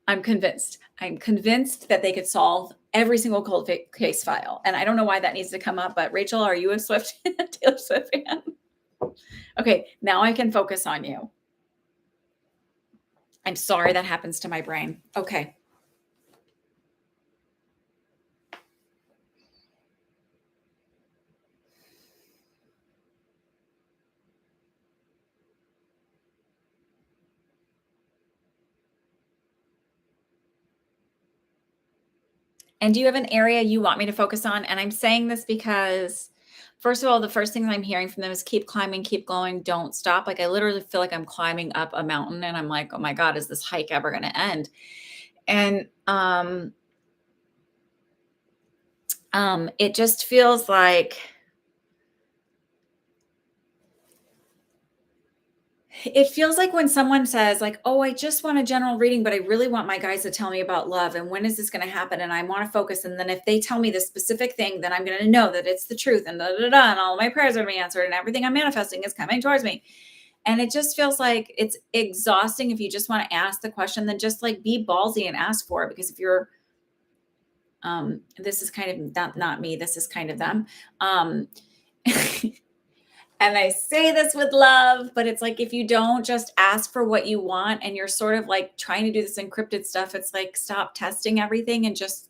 I'm convinced that they could solve every single cold case file. And I don't know why that needs to come up, but Rachel, are you a Taylor Swift fan? Okay, now I can focus on you. I'm sorry that happens to my brain. Okay. And do you have an area you want me to focus on? And I'm saying this because, first of all, the first thing that I'm hearing from them is keep climbing, keep going, don't stop. Like I literally feel like I'm climbing up a mountain and I'm like, oh my God, is this hike ever going to end? And it just feels like when someone says like, "Oh, I just want a general reading, but I really want my guys to tell me about love and when is this going to happen and I want to focus and then if they tell me this specific thing, then I'm going to know that it's the truth and da da da and all my prayers are going to be answered and everything I'm manifesting is coming towards me." And it just feels like it's exhausting if you just want to ask the question, then just like be ballsy and ask for it because if you're this is kind of not me, this is kind of them. And I say this with love, but it's like if you don't just ask for what you want and you're sort of like trying to do this encrypted stuff, it's like stop testing everything and just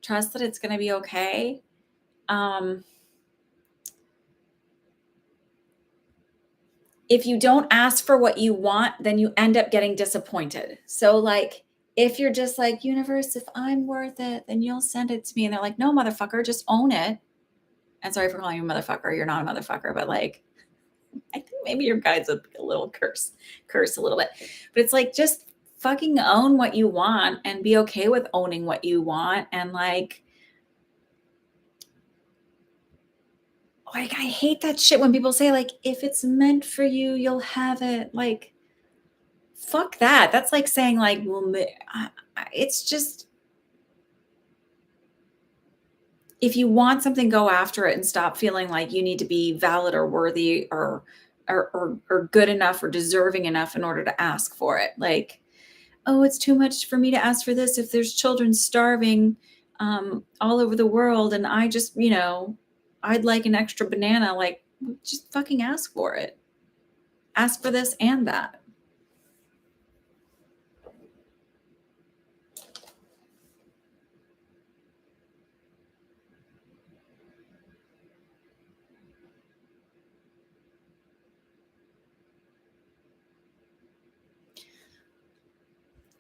trust that it's going to be okay. If you don't ask for what you want, then you end up getting disappointed. So, like, if you're just like, universe, if I'm worth it, then you'll send it to me. And they're like, no, motherfucker, just own it. And sorry for calling you a motherfucker. You're not a motherfucker, but like, I think maybe your guide's a little curse a little bit. But it's like just fucking own what you want and be okay with owning what you want. And like I hate that shit when people say like, if it's meant for you, you'll have it. Like, fuck that. That's like saying like, well, it's just if you want something, go after it and stop feeling like you need to be valid or worthy or good enough or deserving enough in order to ask for it. Like, oh, it's too much for me to ask for this if there's children starving all over the world and I just, I'd like an extra banana. Like, just fucking ask for it. Ask for this and that.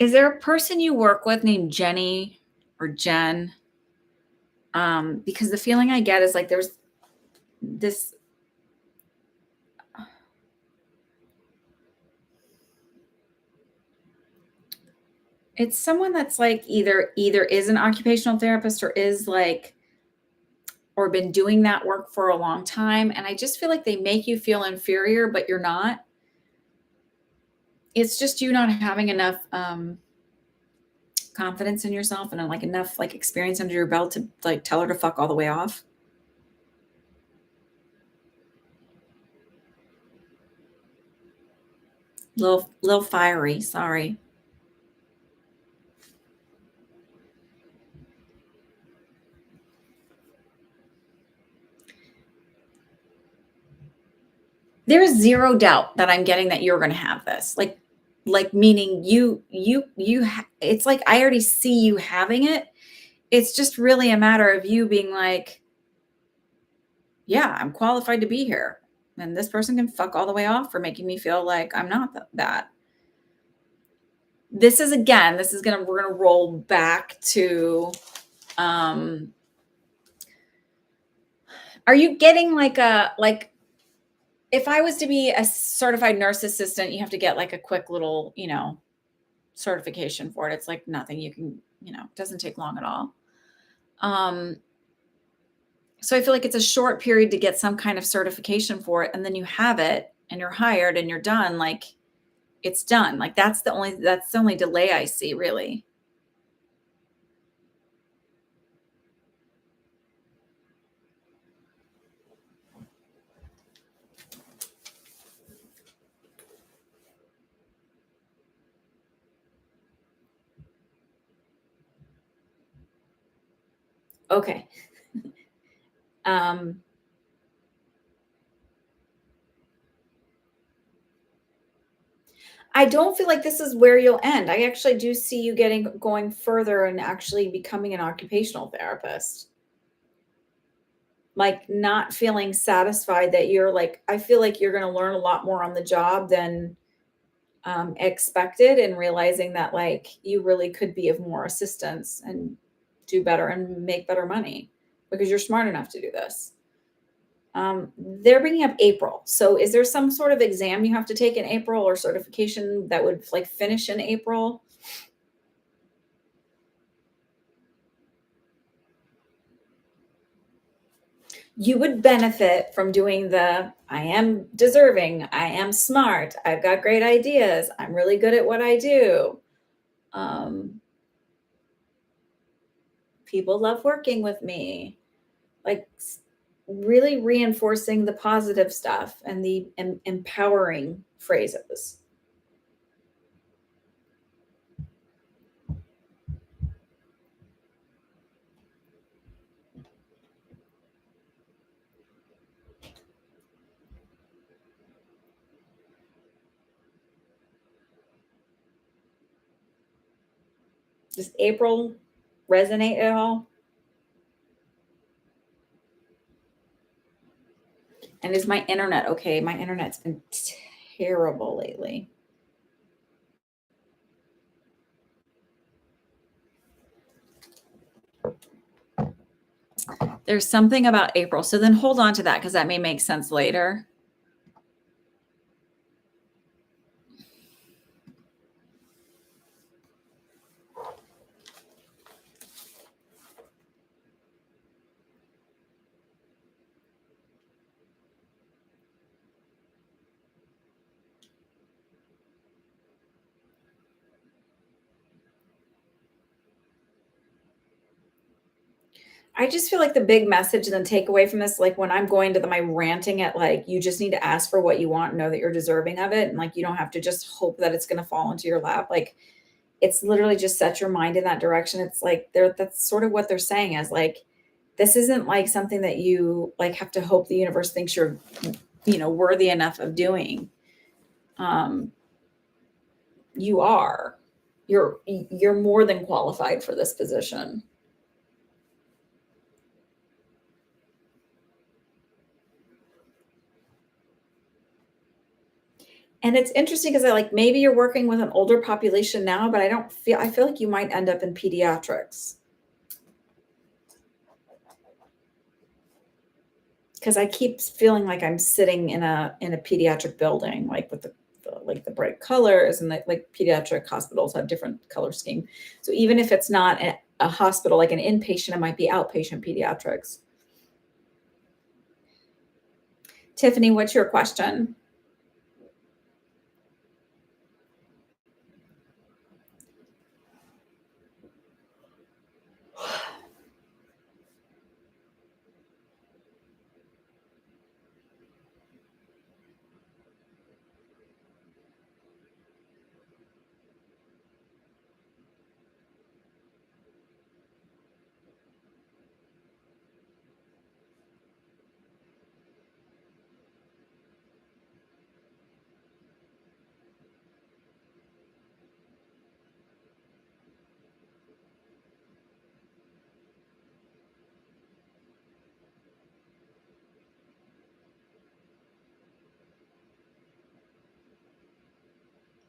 Is there a person you work with named Jenny or Jen? Because the feeling I get is like there's this. It's someone that's like either is an occupational therapist or is like or been doing that work for a long time. And I just feel like they make you feel inferior, but you're not. It's just you not having enough confidence in yourself and like enough like experience under your belt to like tell her to fuck all the way off. Little fiery, sorry. There's zero doubt that I'm getting that you're going to have this. Like meaning it's like I already see you having it. It's just really a matter of you being like, yeah, I'm qualified to be here. And this person can fuck all the way off for making me feel like I'm not that. This is again, we're going to roll back to, are you getting like if I was to be a certified nurse assistant, you have to get like a quick little, certification for it. It's like nothing you can, it doesn't take long at all. So I feel like it's a short period to get some kind of certification for it. And then you have it and you're hired and you're done. Like it's done. Like that's the only delay I see really. Okay. um, I don't feel like this is where you'll end. I actually do see you going further and actually becoming an occupational therapist. Like, not feeling satisfied that you're like, I feel like you're gonna learn a lot more on the job than, expected, and realizing that, like, you really could be of more assistance and do better and make better money because you're smart enough to do this. They're bringing up April. So is there some sort of exam you have to take in April or certification that would, like, finish in April? You would benefit from doing I am deserving, I am smart, I've got great ideas, I'm really good at what I do. Um, People love working with me. Like, really reinforcing the positive stuff and the empowering phrases. Does April resonate at all? And is my internet okay? My internet's been terrible lately. There's something about April. So then hold on to that because that may make sense later. I just feel like the big message and the takeaway from this, like when I'm going to my ranting at, like, you just need to ask for what you want and know that you're deserving of it. And like, you don't have to just hope that it's going to fall into your lap. Like, it's literally just set your mind in that direction. It's like that's sort of what they're saying, as like, this isn't like something that you like have to hope the universe thinks you're, worthy enough of doing. Um, you are. You're more than qualified for this position. And it's interesting because I like, maybe you're working with an older population now, but I feel like you might end up in pediatrics. Because I keep feeling like I'm sitting in a pediatric building, like with the bright colors, and like pediatric hospitals have different color scheme. So even if it's not a hospital like an inpatient, it might be outpatient pediatrics. Tiffany, what's your question?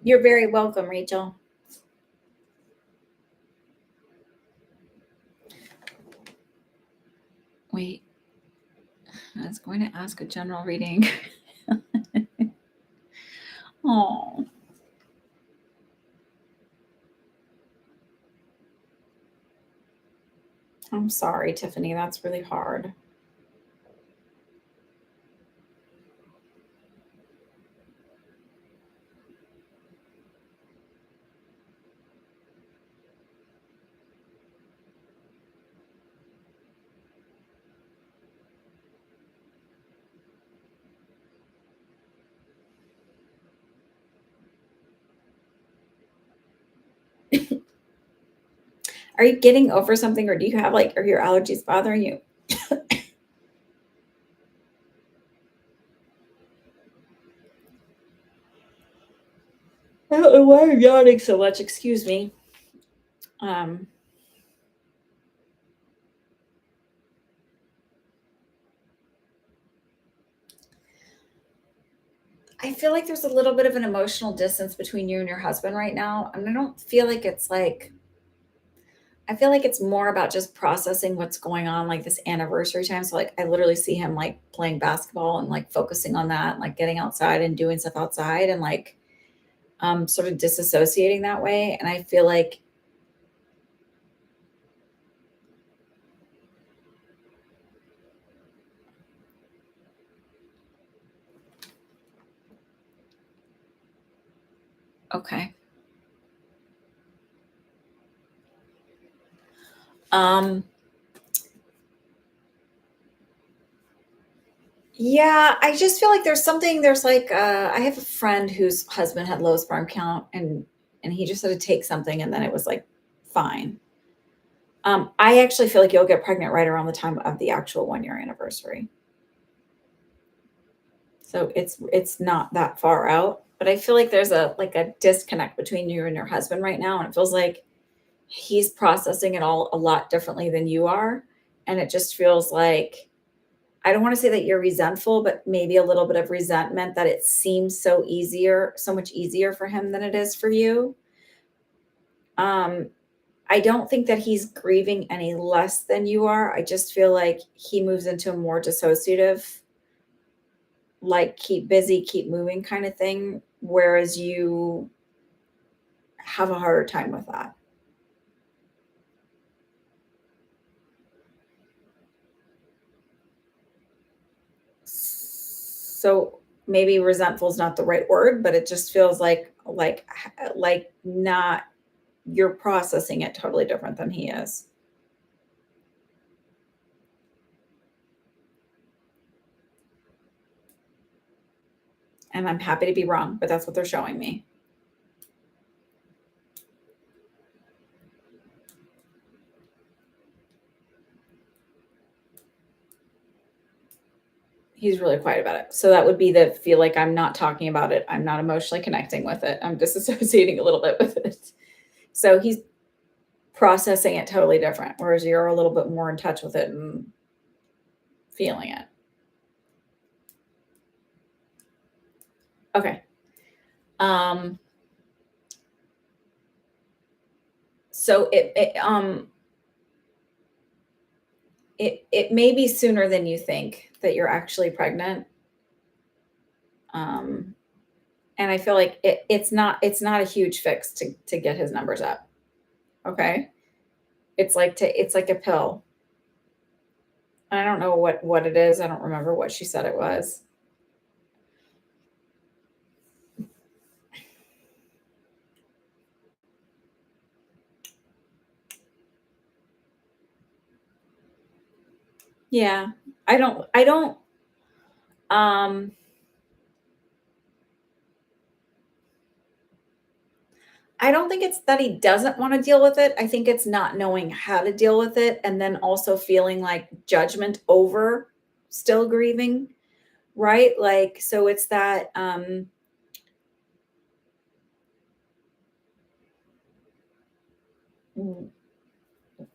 You're very welcome, Rachel. Wait, I was going to ask a general reading. Oh, I'm sorry, Tiffany. That's really hard. Are you getting over something, or do you have like, are your allergies bothering you? I don't know why I'm yawning so much. Excuse me. Um, I feel like there's a little bit of an emotional distance between you and your husband right now. And I don't feel like it's like, I feel like it's more about just processing what's going on, like this anniversary time. So, like, I literally see him like playing basketball and like focusing on that, and, like getting outside and doing stuff outside and like sort of disassociating that way. And I feel like, okay. Um, Yeah, I just feel like there's like I have a friend whose husband had low sperm count and he just had to take something and then it was like fine. I actually feel like you'll get pregnant right around the time of the actual 1 year anniversary. So it's not that far out, but I feel like there's a disconnect between you and your husband right now and it feels like he's processing it all a lot differently than you are and it just feels like I don't want to say that you're resentful, but maybe a little bit of resentment that it seems so much easier for him than it is for you. Um, I don't think that he's grieving any less than you are. I just feel like he moves into a more dissociative, like keep busy, keep moving kind of thing, whereas you have a harder time with that. So maybe resentful is not the right word, but it just feels like not you're processing it totally different than he is. And I'm happy to be wrong, but that's what they're showing me. He's really quiet about it. So that would be the feel like I'm not talking about it. I'm not emotionally connecting with it. I'm disassociating a little bit with it. So he's processing it totally different, whereas you're a little bit more in touch with it and feeling it. Okay. Um, so it may be sooner than you think that you're actually pregnant. Um, and I feel like it's not a huge fix to get his numbers up. Okay. It's like a pill. I don't know what it is. I don't remember what she said it was. Yeah. Um I don't think it's that he doesn't want to deal with it. I think it's not knowing how to deal with it and then also feeling like judgment over still grieving, right? Like so it's that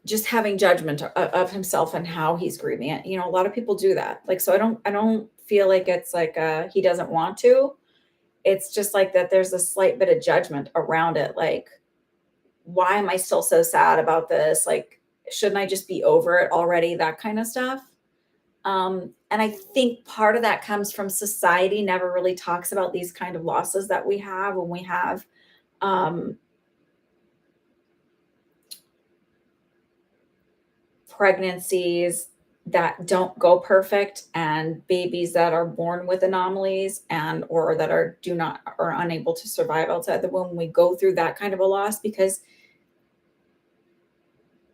just having judgment of himself and how he's grieving it. You know, a lot of people do that. Like so I don't feel like it's like he doesn't want to. It's just like that there's a slight bit of judgment around it like why am I still so sad about this? Like shouldn't I just be over it already? That kind of stuff. And I think part of that comes from society never really talks about these kind of losses that we have when we have um, pregnancies that don't go perfect and babies that are born with anomalies and or that are do not are unable to survive outside the womb. We go through that kind of a loss because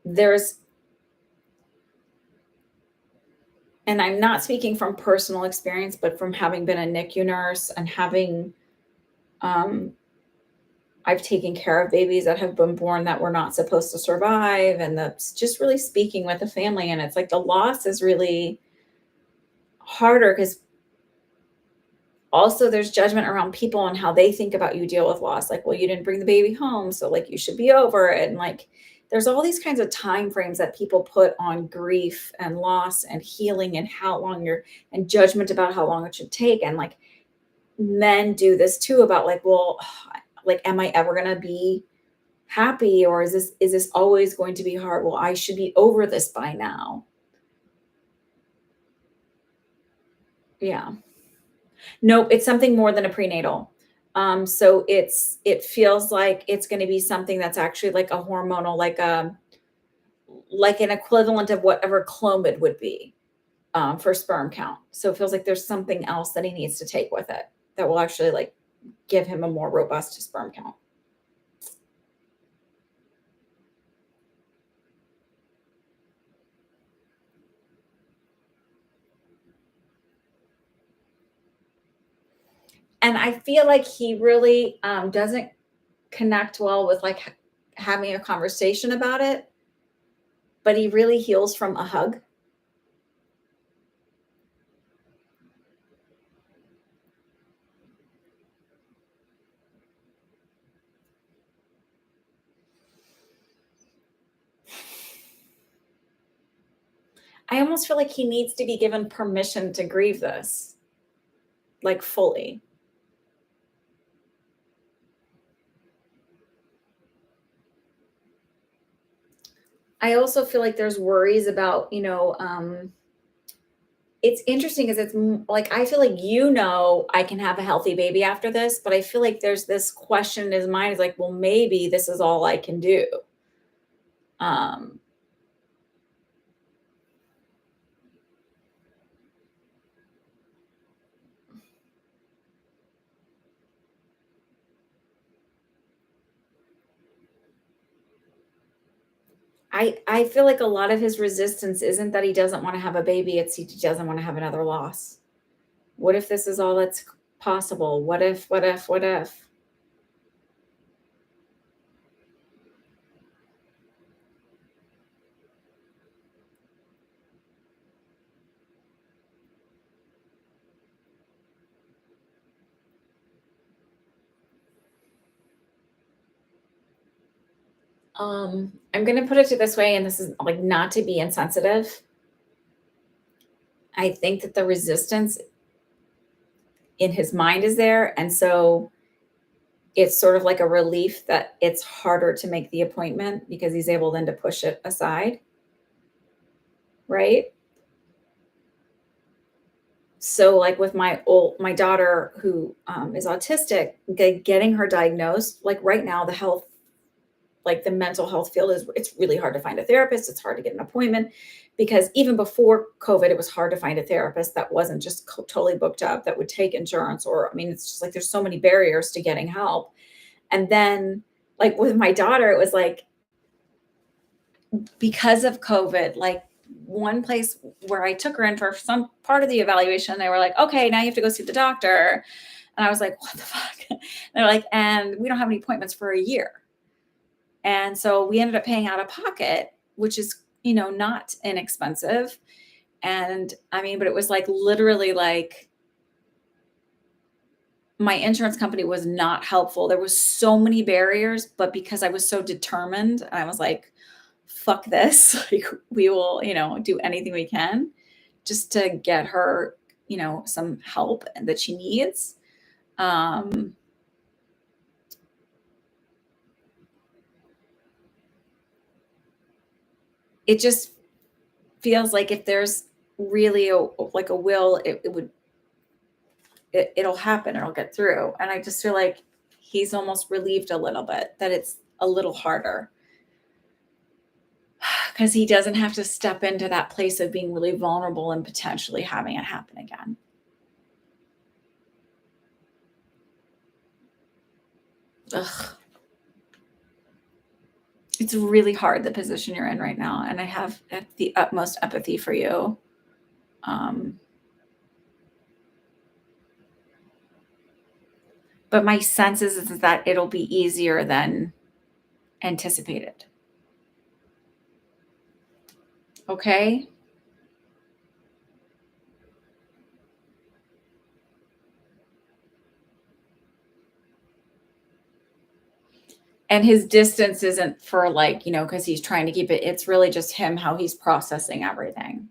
there's and I'm not speaking from personal experience, but from having been a NICU nurse and having um, I've taken care of babies that have been born that were not supposed to survive, and that's just really speaking with the family. And it's like the loss is really harder because Also, there's judgment around people and how they think about you deal with loss. Like, well, you didn't bring the baby home, so like you should be over it. And like there's all these kinds of time frames that people put on grief and loss and healing and how long you're and judgment about how long it should take. And like men do this too about like, well, like, am I ever gonna be happy, or is this always going to be hard? Well, I should be over this by now. Yeah. Nope, it's something more than a prenatal. So it feels like it's going to be something that's actually like a hormonal, like an equivalent of whatever Clomid would be for sperm count. So it feels like there's something else that he needs to take with it that will actually like give him a more robust sperm count. And I feel like he really doesn't connect well with like having a conversation about it, but he really heals from a hug. I almost feel like he needs to be given permission to grieve this, like fully. I also feel like there's worries about, it's interesting because like I feel like I can have a healthy baby after this, but I feel like there's this question in his mind is like, well, maybe this is all I can do. Um, I feel like a lot of his resistance isn't that he doesn't want to have a baby, it's he doesn't want to have another loss. What if this is all that's possible? What if, what if, what if? I'm gonna put it to this way, and this is like not to be insensitive. I think that the resistance in his mind is there, and so it's sort of like a relief that it's harder to make the appointment because he's able then to push it aside, right? So, like with my daughter who is autistic, getting her diagnosed, like right now, the mental health field it's really hard to find a therapist. It's hard to get an appointment because even before COVID, it was hard to find a therapist that wasn't just totally booked up that would take insurance. Or I mean, it's just like there's so many barriers to getting help. And then, like with my daughter, it was like because of COVID, like one place where I took her in for some part of the evaluation, they were like, okay, now you have to go see the doctor. And I was like, what the fuck? And they're like, and we don't have any appointments for a year. And so we ended up paying out of pocket, which is, not inexpensive. And I mean, but it was like literally like my insurance company was not helpful. There was so many barriers, but because I was so determined, I was like, fuck this. Like we will, do anything we can just to get her, some help that she needs. Um, it just feels like if there's really like a will, it'll happen. It'll get through. And I just feel like he's almost relieved a little bit that it's a little harder because he doesn't have to step into that place of being really vulnerable and potentially having it happen again. Ugh. It's really hard the position you're in right now, and I have the utmost empathy for you. Um, but my sense is that it'll be easier than anticipated. Okay? And his distance isn't for like, because he's trying to keep it, it's really just him, how he's processing everything.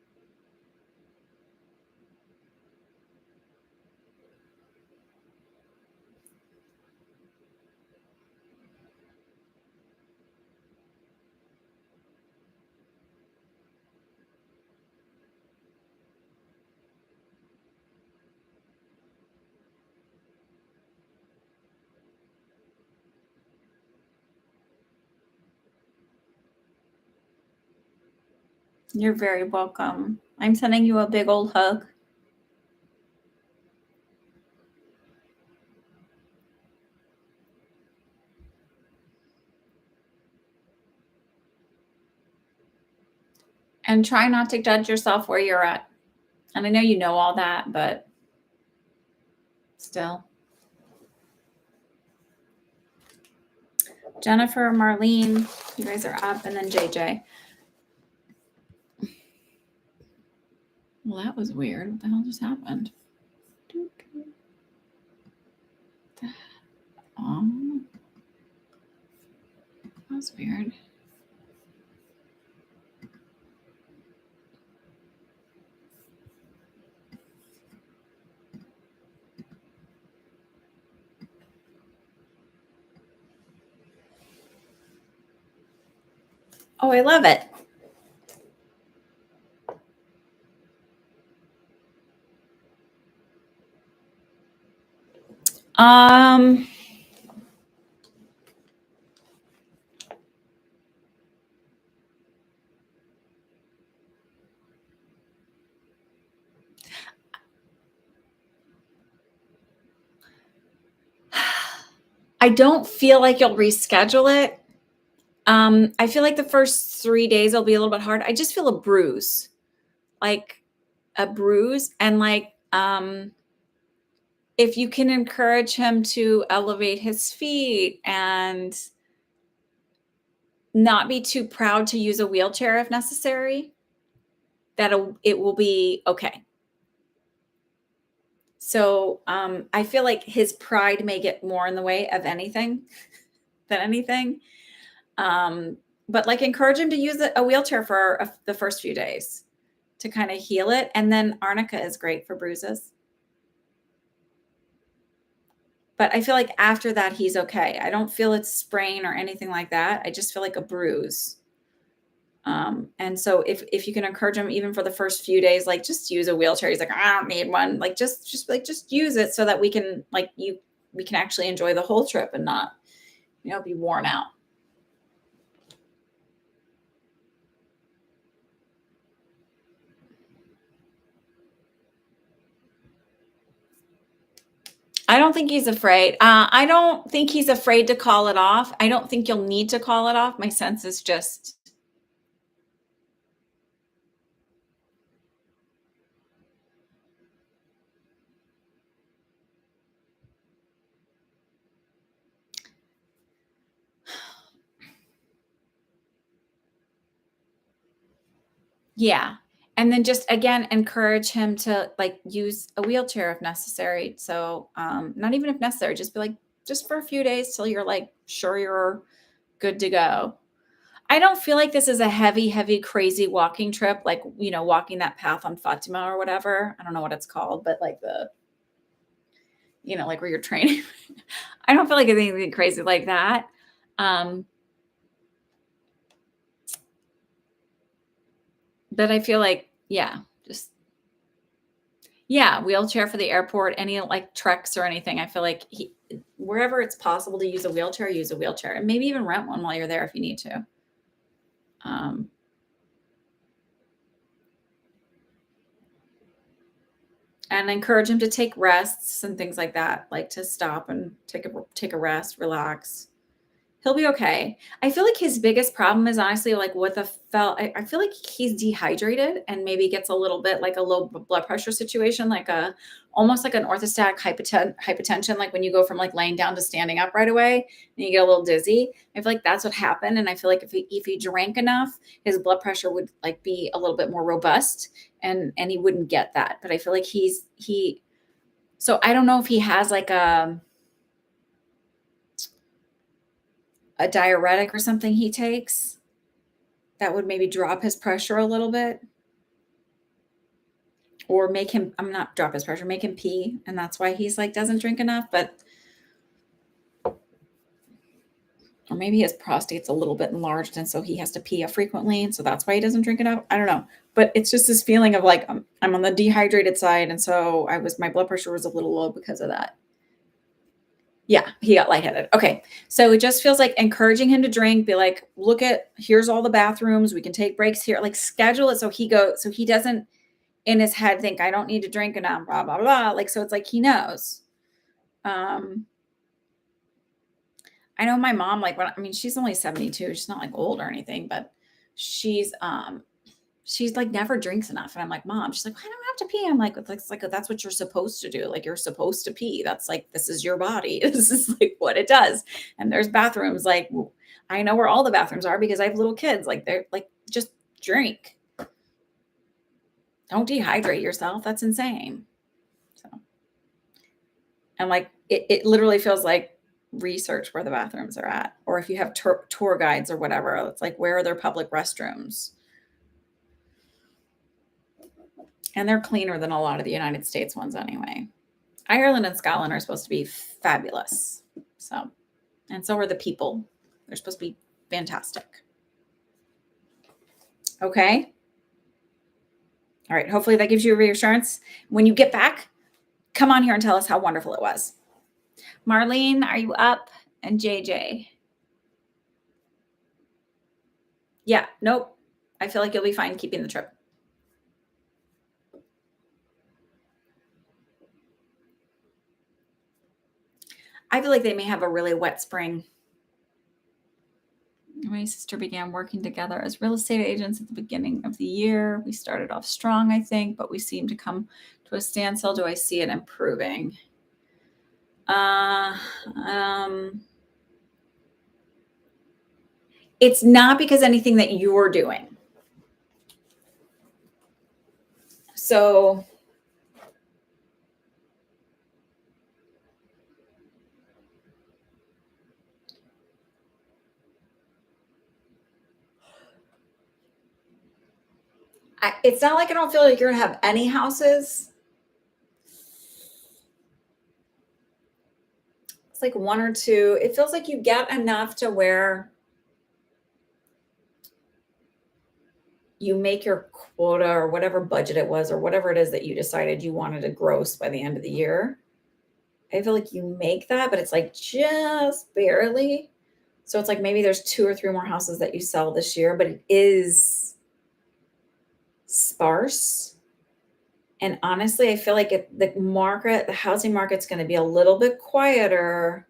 You're very welcome. I'm sending you a big old hug. And try not to judge yourself where you're at. And I know you know all that, but still. Jennifer, Marlene, you guys are up, and then JJ. Well, that was weird. What the hell just happened? That was weird. Oh, I love it. I don't feel like you'll reschedule it. I feel like the first 3 days will be a little bit hard. I just feel a bruise, like a bruise. And like, if you can encourage him to elevate his feet and not be too proud to use a wheelchair if necessary, it will be okay. So I feel like his pride may get more in the way of anything than anything. But like encourage him to use a wheelchair for the first few days to kind of heal it. And then arnica is great for bruises. But I feel like after that, he's okay. I don't feel it's sprain or anything like that. I just feel like a bruise. And so if you can encourage him even for the first few days, like just use a wheelchair. He's like, I don't need one. Like just use it so that we can actually enjoy the whole trip and not, be worn out. I don't think he's afraid. I don't think he's afraid to call it off. I don't think you'll need to call it off. My sense is just, yeah. And then just again, encourage him to like use a wheelchair if necessary. So not even if necessary, just be like, just for a few days till you're like sure you're good to go. I don't feel like this is a heavy, heavy, crazy walking trip, like, walking that path on Fatima or whatever. I don't know what it's called, but like like where you're training. I don't feel like it's anything crazy like that. But I feel like, yeah, wheelchair for the airport, any like treks or anything. I feel like wherever it's possible to use a wheelchair, and maybe even rent one while you're there if you need to. And encourage him to take rests and things like that, like to stop and take a rest, relax. He'll be okay. I feel like his biggest problem is honestly like what I feel like he's dehydrated and maybe gets a little bit like a low blood pressure situation, like almost like an orthostatic hypotension, like when you go from like laying down to standing up right away and you get a little dizzy. I feel like that's what happened. And I feel like if he drank enough, his blood pressure would like be a little bit more robust and he wouldn't get that. But I feel like so I don't know if he has like a diuretic or something he takes that would maybe drop his pressure a little bit, or make him, I'm not drop his pressure, make him pee. And that's why he's like, doesn't drink enough, but, or maybe his prostate's a little bit enlarged. And so he has to pee frequently. And so that's why he doesn't drink enough. I don't know, but it's just this feeling of like, I'm on the dehydrated side. And so my blood pressure was a little low because of that. Yeah, he got lightheaded. Okay. So it just feels like encouraging him to drink, be like, here's all the bathrooms. We can take breaks here. Like schedule it so he doesn't in his head think I don't need to drink enough, blah, blah, blah. Like, so it's like he knows. I know my mom, like she's only 72. She's not like old or anything, but she's like never drinks enough. And I'm like, Mom, she's like, I don't have to pee. I'm like, it's like, that's what you're supposed to do. Like, you're supposed to pee. That's like, this is your body. This is like what it does. And there's bathrooms. Like, I know where all the bathrooms are because I have little kids. Like, they're like, just drink. Don't dehydrate yourself. That's insane. So, and like, it literally feels like research where the bathrooms are at, or if you have tour guides or whatever, it's like, where are their public restrooms? And they're cleaner than a lot of the United States ones anyway. Ireland and Scotland are supposed to be fabulous. So, and so are the people. They're supposed to be fantastic. Okay. All right. Hopefully that gives you reassurance. When you get back, come on here and tell us how wonderful it was. Marlene, are you up? And JJ. Yeah, nope. I feel like you'll be fine keeping the trip. I feel like they may have a really wet spring. My sister began working together as real estate agents at the beginning of the year. We started off strong, I think, but we seem to come to a standstill. Do I see it improving? It's not because anything that you're doing. So it's not like I don't feel like you're going to have any houses. It's like one or two. It feels like you get enough to where you make your quota or whatever budget it was, or whatever it is that you decided you wanted to gross by the end of the year. I feel like you make that, but it's like just barely. So it's like maybe there's 2 or 3 more houses that you sell this year, but it is sparse. And honestly, I feel like the housing market's going to be a little bit quieter.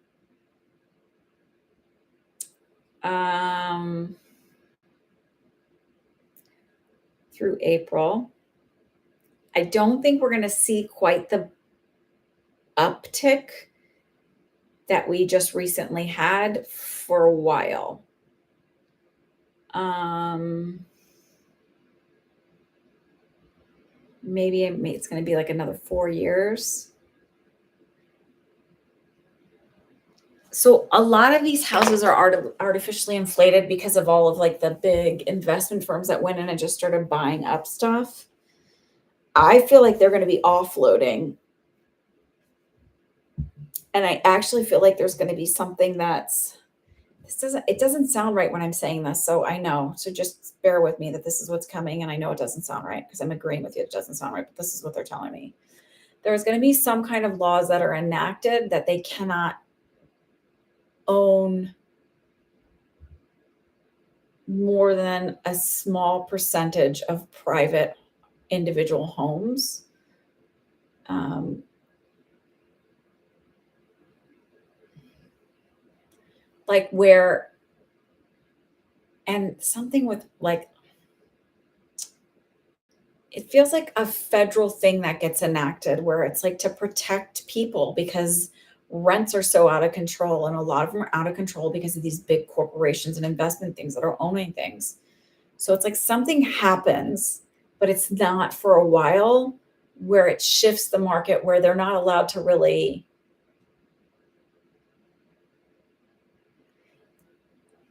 Through April. I don't think we're going to see quite the uptick that we just recently had for a while. Maybe it's going to be like another 4 years. So a lot of these houses are artificially inflated because of all of like the big investment firms that went in and just started buying up stuff. I feel like they're going to be offloading. And I actually feel like there's going to be something it doesn't sound right when I'm saying this. So I know, so just bear with me that this is what's coming. And I know it doesn't sound right because I'm agreeing with you. It doesn't sound right, but this is what they're telling me. There's going to be some kind of laws that are enacted that they cannot own more than a small percentage of private individual homes. Like where, and something with like, it feels like a federal thing that gets enacted where it's like to protect people because rents are so out of control, and a lot of them are out of control because of these big corporations and investment things that are owning things. So it's like something happens, but it's not for a while, where it shifts the market where they're not allowed to really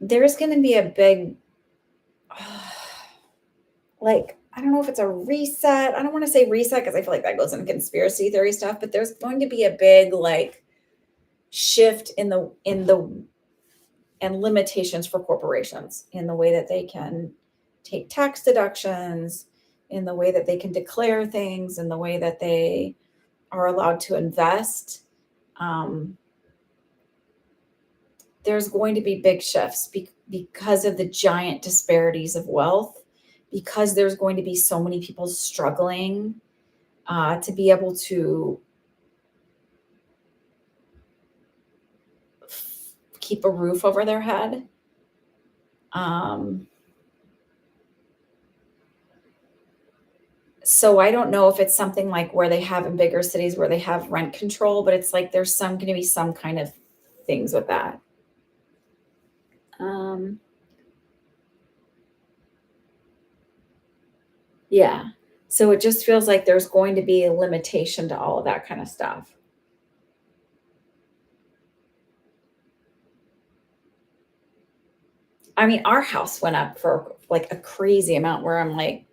there's going to be a big, like, I don't know if it's a reset. I don't want to say reset because I feel like that goes into conspiracy theory stuff, but there's going to be a big like shift in the and limitations for corporations in the way that they can take tax deductions, in the way that they can declare things, in the way that they are allowed to invest. Um, there's going to be big shifts because of the giant disparities of wealth, because there's going to be so many people struggling to be able to keep a roof over their head. Um, so I don't know if it's something like where they have in bigger cities where they have rent control, but it's like there's some going to be some kind of things with that. Um, yeah. So it just feels like there's going to be a limitation to all of that kind of stuff. I mean, our house went up for like a crazy amount where I'm like,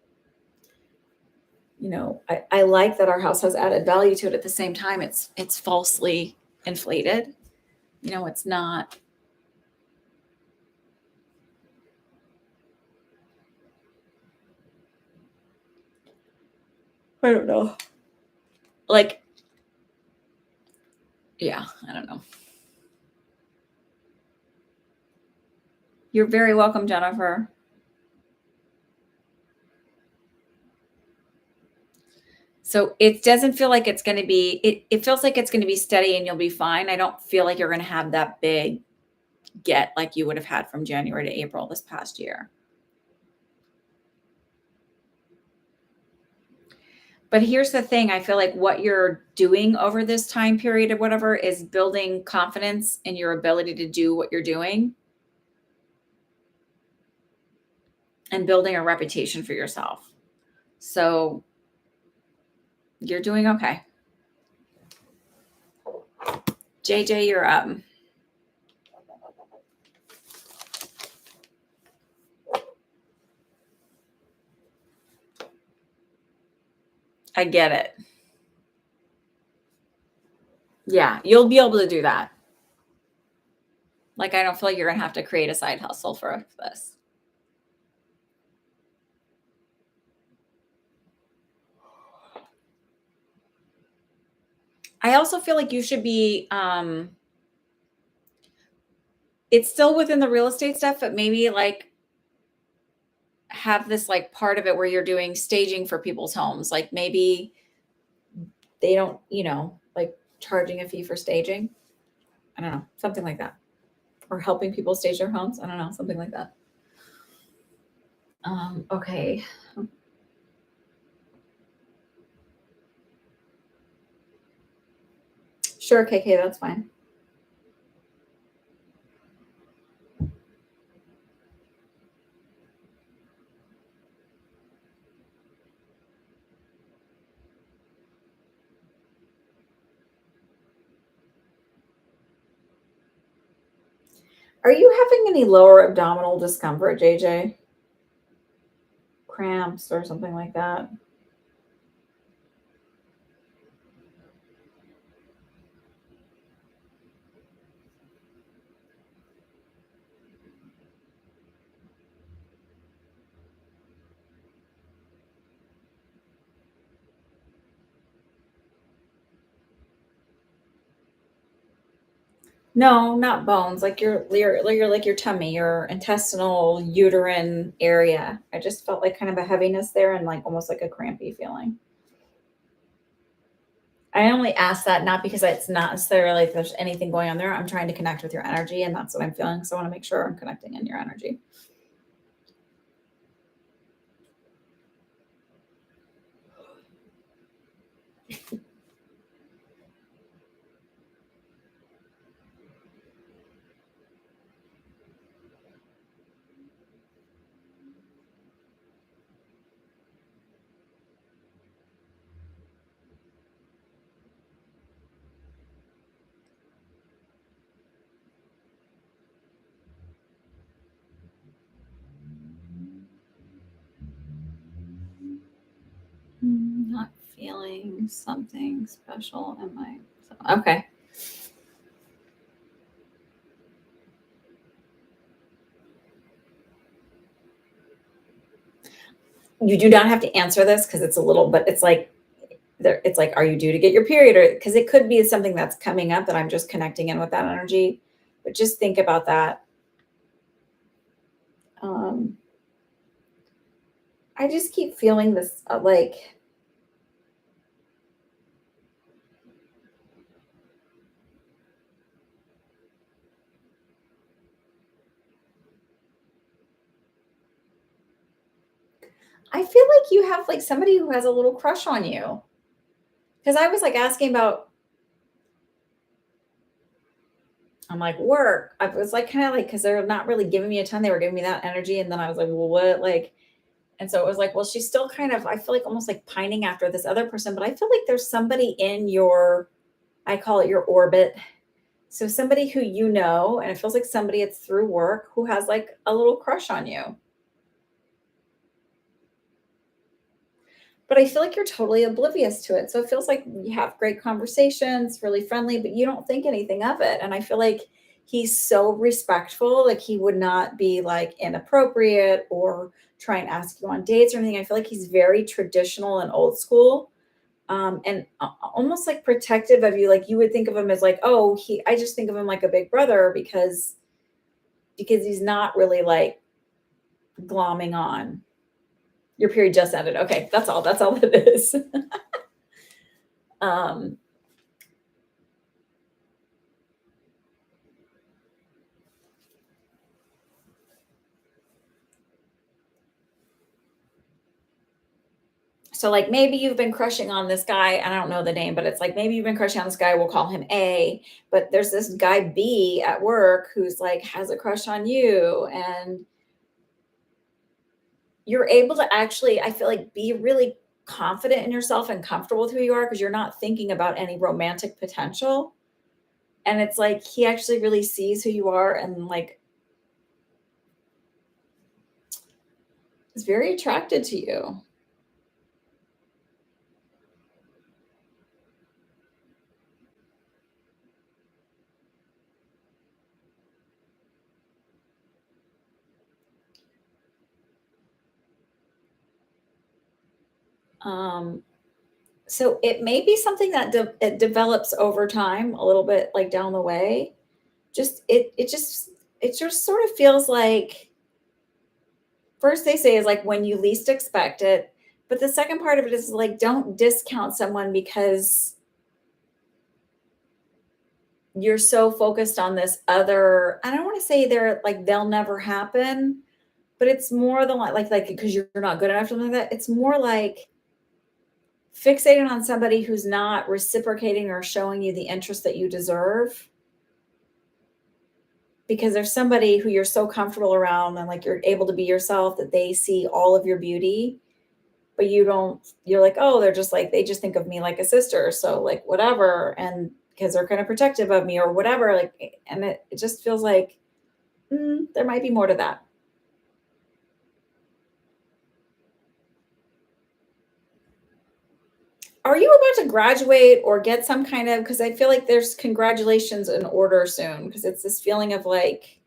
I like that our house has added value to it. At the same time, it's falsely inflated. It's not. I don't know. Like, yeah, I don't know. You're very welcome, Jennifer. So it doesn't feel like it's going to be, it feels like it's going to be steady and you'll be fine. I don't feel like you're going to have that big get like you would have had from January to April this past year. But here's the thing, I feel like what you're doing over this time period or whatever is building confidence in your ability to do what you're doing and building a reputation for yourself. So you're doing okay. JJ, you're up. I get it. Yeah, you'll be able to do that. Like, I don't feel like you're going to have to create a side hustle for this. I also feel like you should be, it's still within the real estate stuff, but maybe like have this like part of it where you're doing staging for people's homes. Like maybe they don't, like charging a fee for staging. I don't know, something like that. Or helping people stage their homes. I don't know, something like that. Okay. Sure, KK, that's fine. Are you having any lower abdominal discomfort, JJ? Cramps or something like that? No, not bones. Like your tummy, your intestinal uterine area. I just felt like kind of a heaviness there and like almost like a crampy feeling. I only ask that not because it's not necessarily like there's anything going on there. I'm trying to connect with your energy, and that's what I'm feeling. So I want to make sure I'm connecting in your energy. something special in my okay. You do not have to answer this because it's a little, but it's like there. It's like, are you due to get your period? Or because it could be something that's coming up that I'm just connecting in with that energy. But just think about that. Um, I just keep feeling this like I feel like you have like somebody who has a little crush on you. Because I was like asking about, I'm like, work. I was like, kind of like, because they're not really giving me a ton. They were giving me that energy. And then I was like, well, what? Like, and so it was like, well, she's still kind of, I feel like almost like pining after this other person. But I feel like there's somebody in your, I call it your orbit. So somebody who you know, and it feels like somebody it's through work who has like a little crush on you. But I feel like you're totally oblivious to it. So it feels like you have great conversations, really friendly, but you don't think anything of it. And I feel like he's so respectful, like he would not be like inappropriate or try and ask you on dates or anything. I feel like he's very traditional and old school. And almost like protective of you. Like you would think of him as like, oh, I just think of him like a big brother because he's not really like glomming on. Your period just ended. Okay, that's all. That's all it is. um, so like maybe you've been crushing on this guy. I don't know the name, but it's like maybe you've been crushing on this guy. We'll call him A. But there's this guy B at work who's like has a crush on you, and you're able to actually, I feel like, be really confident in yourself and comfortable with who you are because you're not thinking about any romantic potential. And it's like he actually really sees who you are and like is very attracted to you. Um, so it may be something that it develops over time, a little bit like down the way. Just it just sort of feels like first they say is like when you least expect it, but the second part of it is like don't discount someone because you're so focused on this other. I don't want to say they're like they'll never happen, but it's more than like because you're not good enough or something like that. It's more like fixating on somebody who's not reciprocating or showing you the interest that you deserve because there's somebody who you're so comfortable around and like you're able to be yourself that they see all of your beauty, but you don't, you're like, oh, they're just like, they just think of me like a sister, so like whatever, and because they're kind of protective of me or whatever, like, and it just feels like there might be more to that. Are you about to graduate or get some kind of, because I feel like there's congratulations in order soon because it's this feeling of like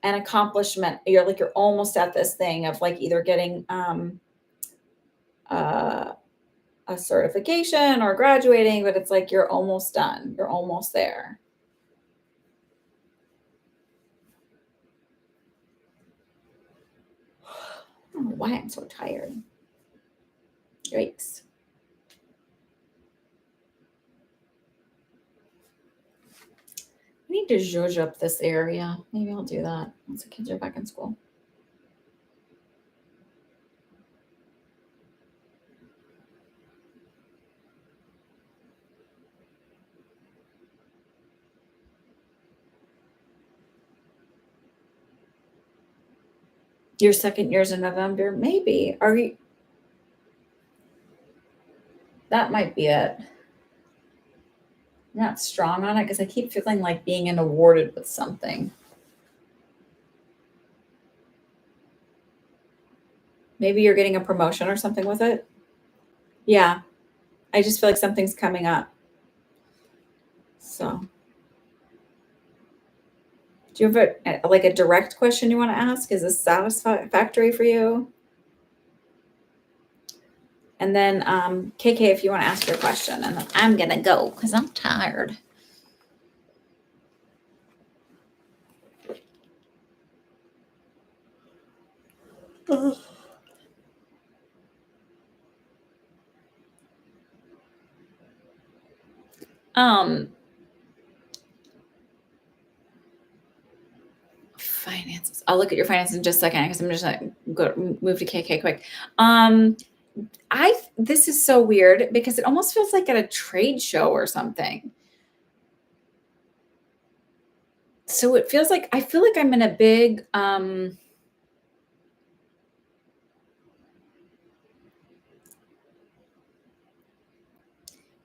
an accomplishment. You're like you're almost at this thing of like either getting uh, a certification or graduating, but it's like you're almost done. You're almost there. I don't know why I'm so tired. Yikes. I need to zhuzh up this area. Maybe I'll do that once the kids are back in school. Your second year's in November, maybe. Are you? That might be it. I'm not strong on it because I keep feeling like being awarded with something. Maybe you're getting a promotion or something with it. Yeah. I just feel like something's coming up. So, do you have like a direct question you want to ask? Is this satisfactory for you? And then KK, if you want to ask your question, and then I'm gonna go because I'm tired. Finances. I'll look at your finances in just a second because I'm just gonna go move to KK quick. This is so weird because it almost feels like at a trade show or something. So it feels like I feel like I'm in a big I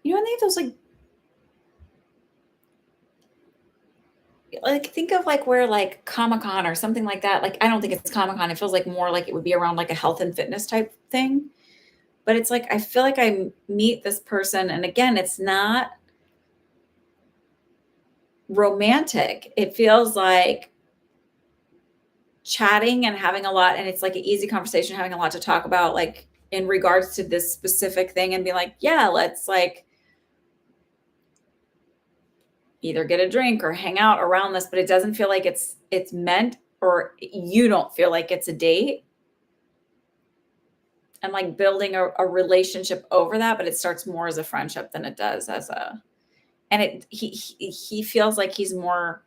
think those like think of like where like Comic-Con or something like that. Like I don't think it's Comic-Con. It feels like more like it would be around like a health and fitness type thing. But it's like I feel like I meet this person and again, it's not romantic. It feels like chatting and having a lot and it's like an easy conversation, having a lot to talk about like in regards to this specific thing and be like, yeah, let's like either get a drink or hang out around this, but it doesn't feel like it's meant or you don't feel like it's a date and like building a relationship over that, but it starts more as a friendship than it does as a and he feels like he's more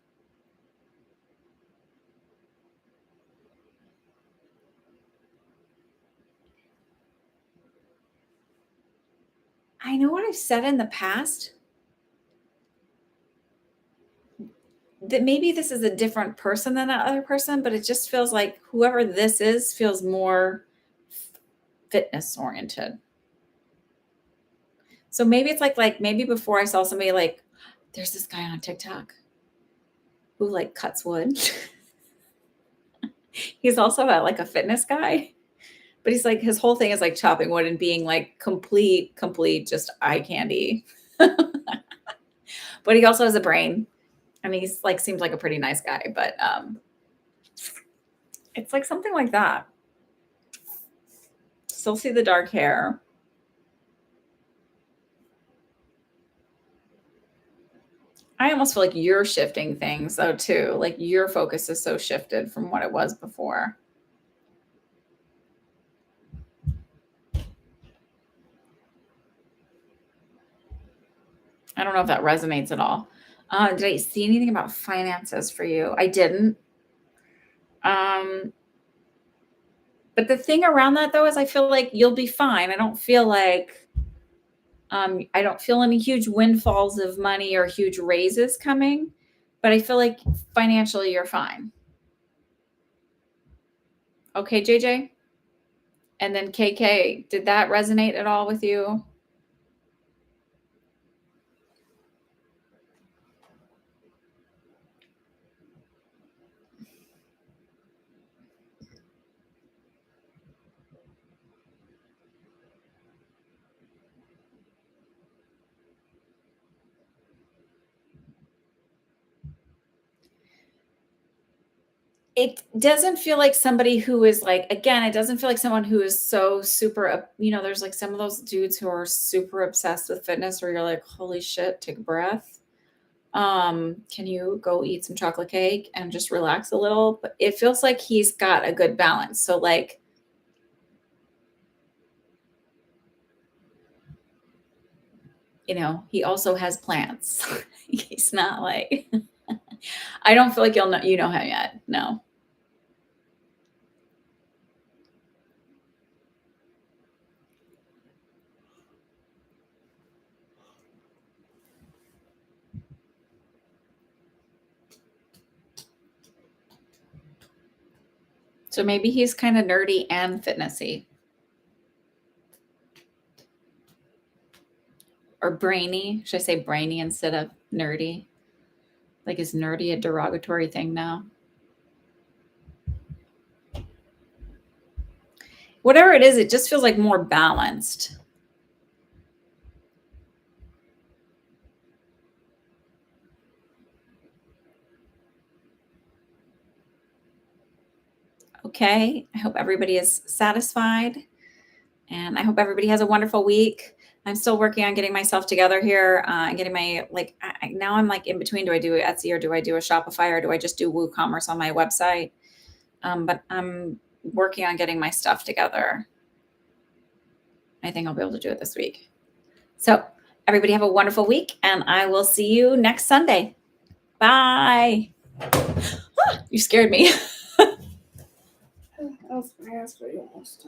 I know what I've said in the past that maybe this is a different person than that other person, but it just feels like whoever this is feels more fitness oriented. So maybe it's like maybe before I saw somebody like there's this guy on TikTok who like cuts wood. He's also like a fitness guy, but he's like his whole thing is like chopping wood and being like complete just eye candy. But he also has a brain. I mean, he's like seems like a pretty nice guy, but it's like something like that. Still see the dark hair. I almost feel like you're shifting things though too. Like your focus is so shifted from what it was before. I don't know if that resonates at all. Did I see anything about finances for you? I didn't. Um, but the thing around that though is I feel like you'll be fine. I don't feel any huge windfalls of money or huge raises coming, but I feel like financially you're fine. Okay, JJ? And then KK, did that resonate at all with you? It doesn't feel like somebody who is like again, it doesn't feel like someone who is so super, there's like some of those dudes who are super obsessed with fitness where you're like, holy shit, take a breath. Can you go eat some chocolate cake and just relax a little? But it feels like he's got a good balance. So like he also has plants. He's not like I don't feel like you know him yet. No. So maybe he's kind of nerdy and fitnessy. Or brainy. Should I say brainy instead of nerdy? Like is nerdy a derogatory thing now? Whatever it is, it just feels like more balanced. Okay. I hope everybody is satisfied, and I hope everybody has a wonderful week. I'm still working on getting myself together here and getting my now I'm like in between. Do I do Etsy or do I do a Shopify or do I just do WooCommerce on my website? But I'm working on getting my stuff together. I think I'll be able to do it this week. So everybody have a wonderful week, and I will see you next Sunday. Bye. You scared me. I asked what you almost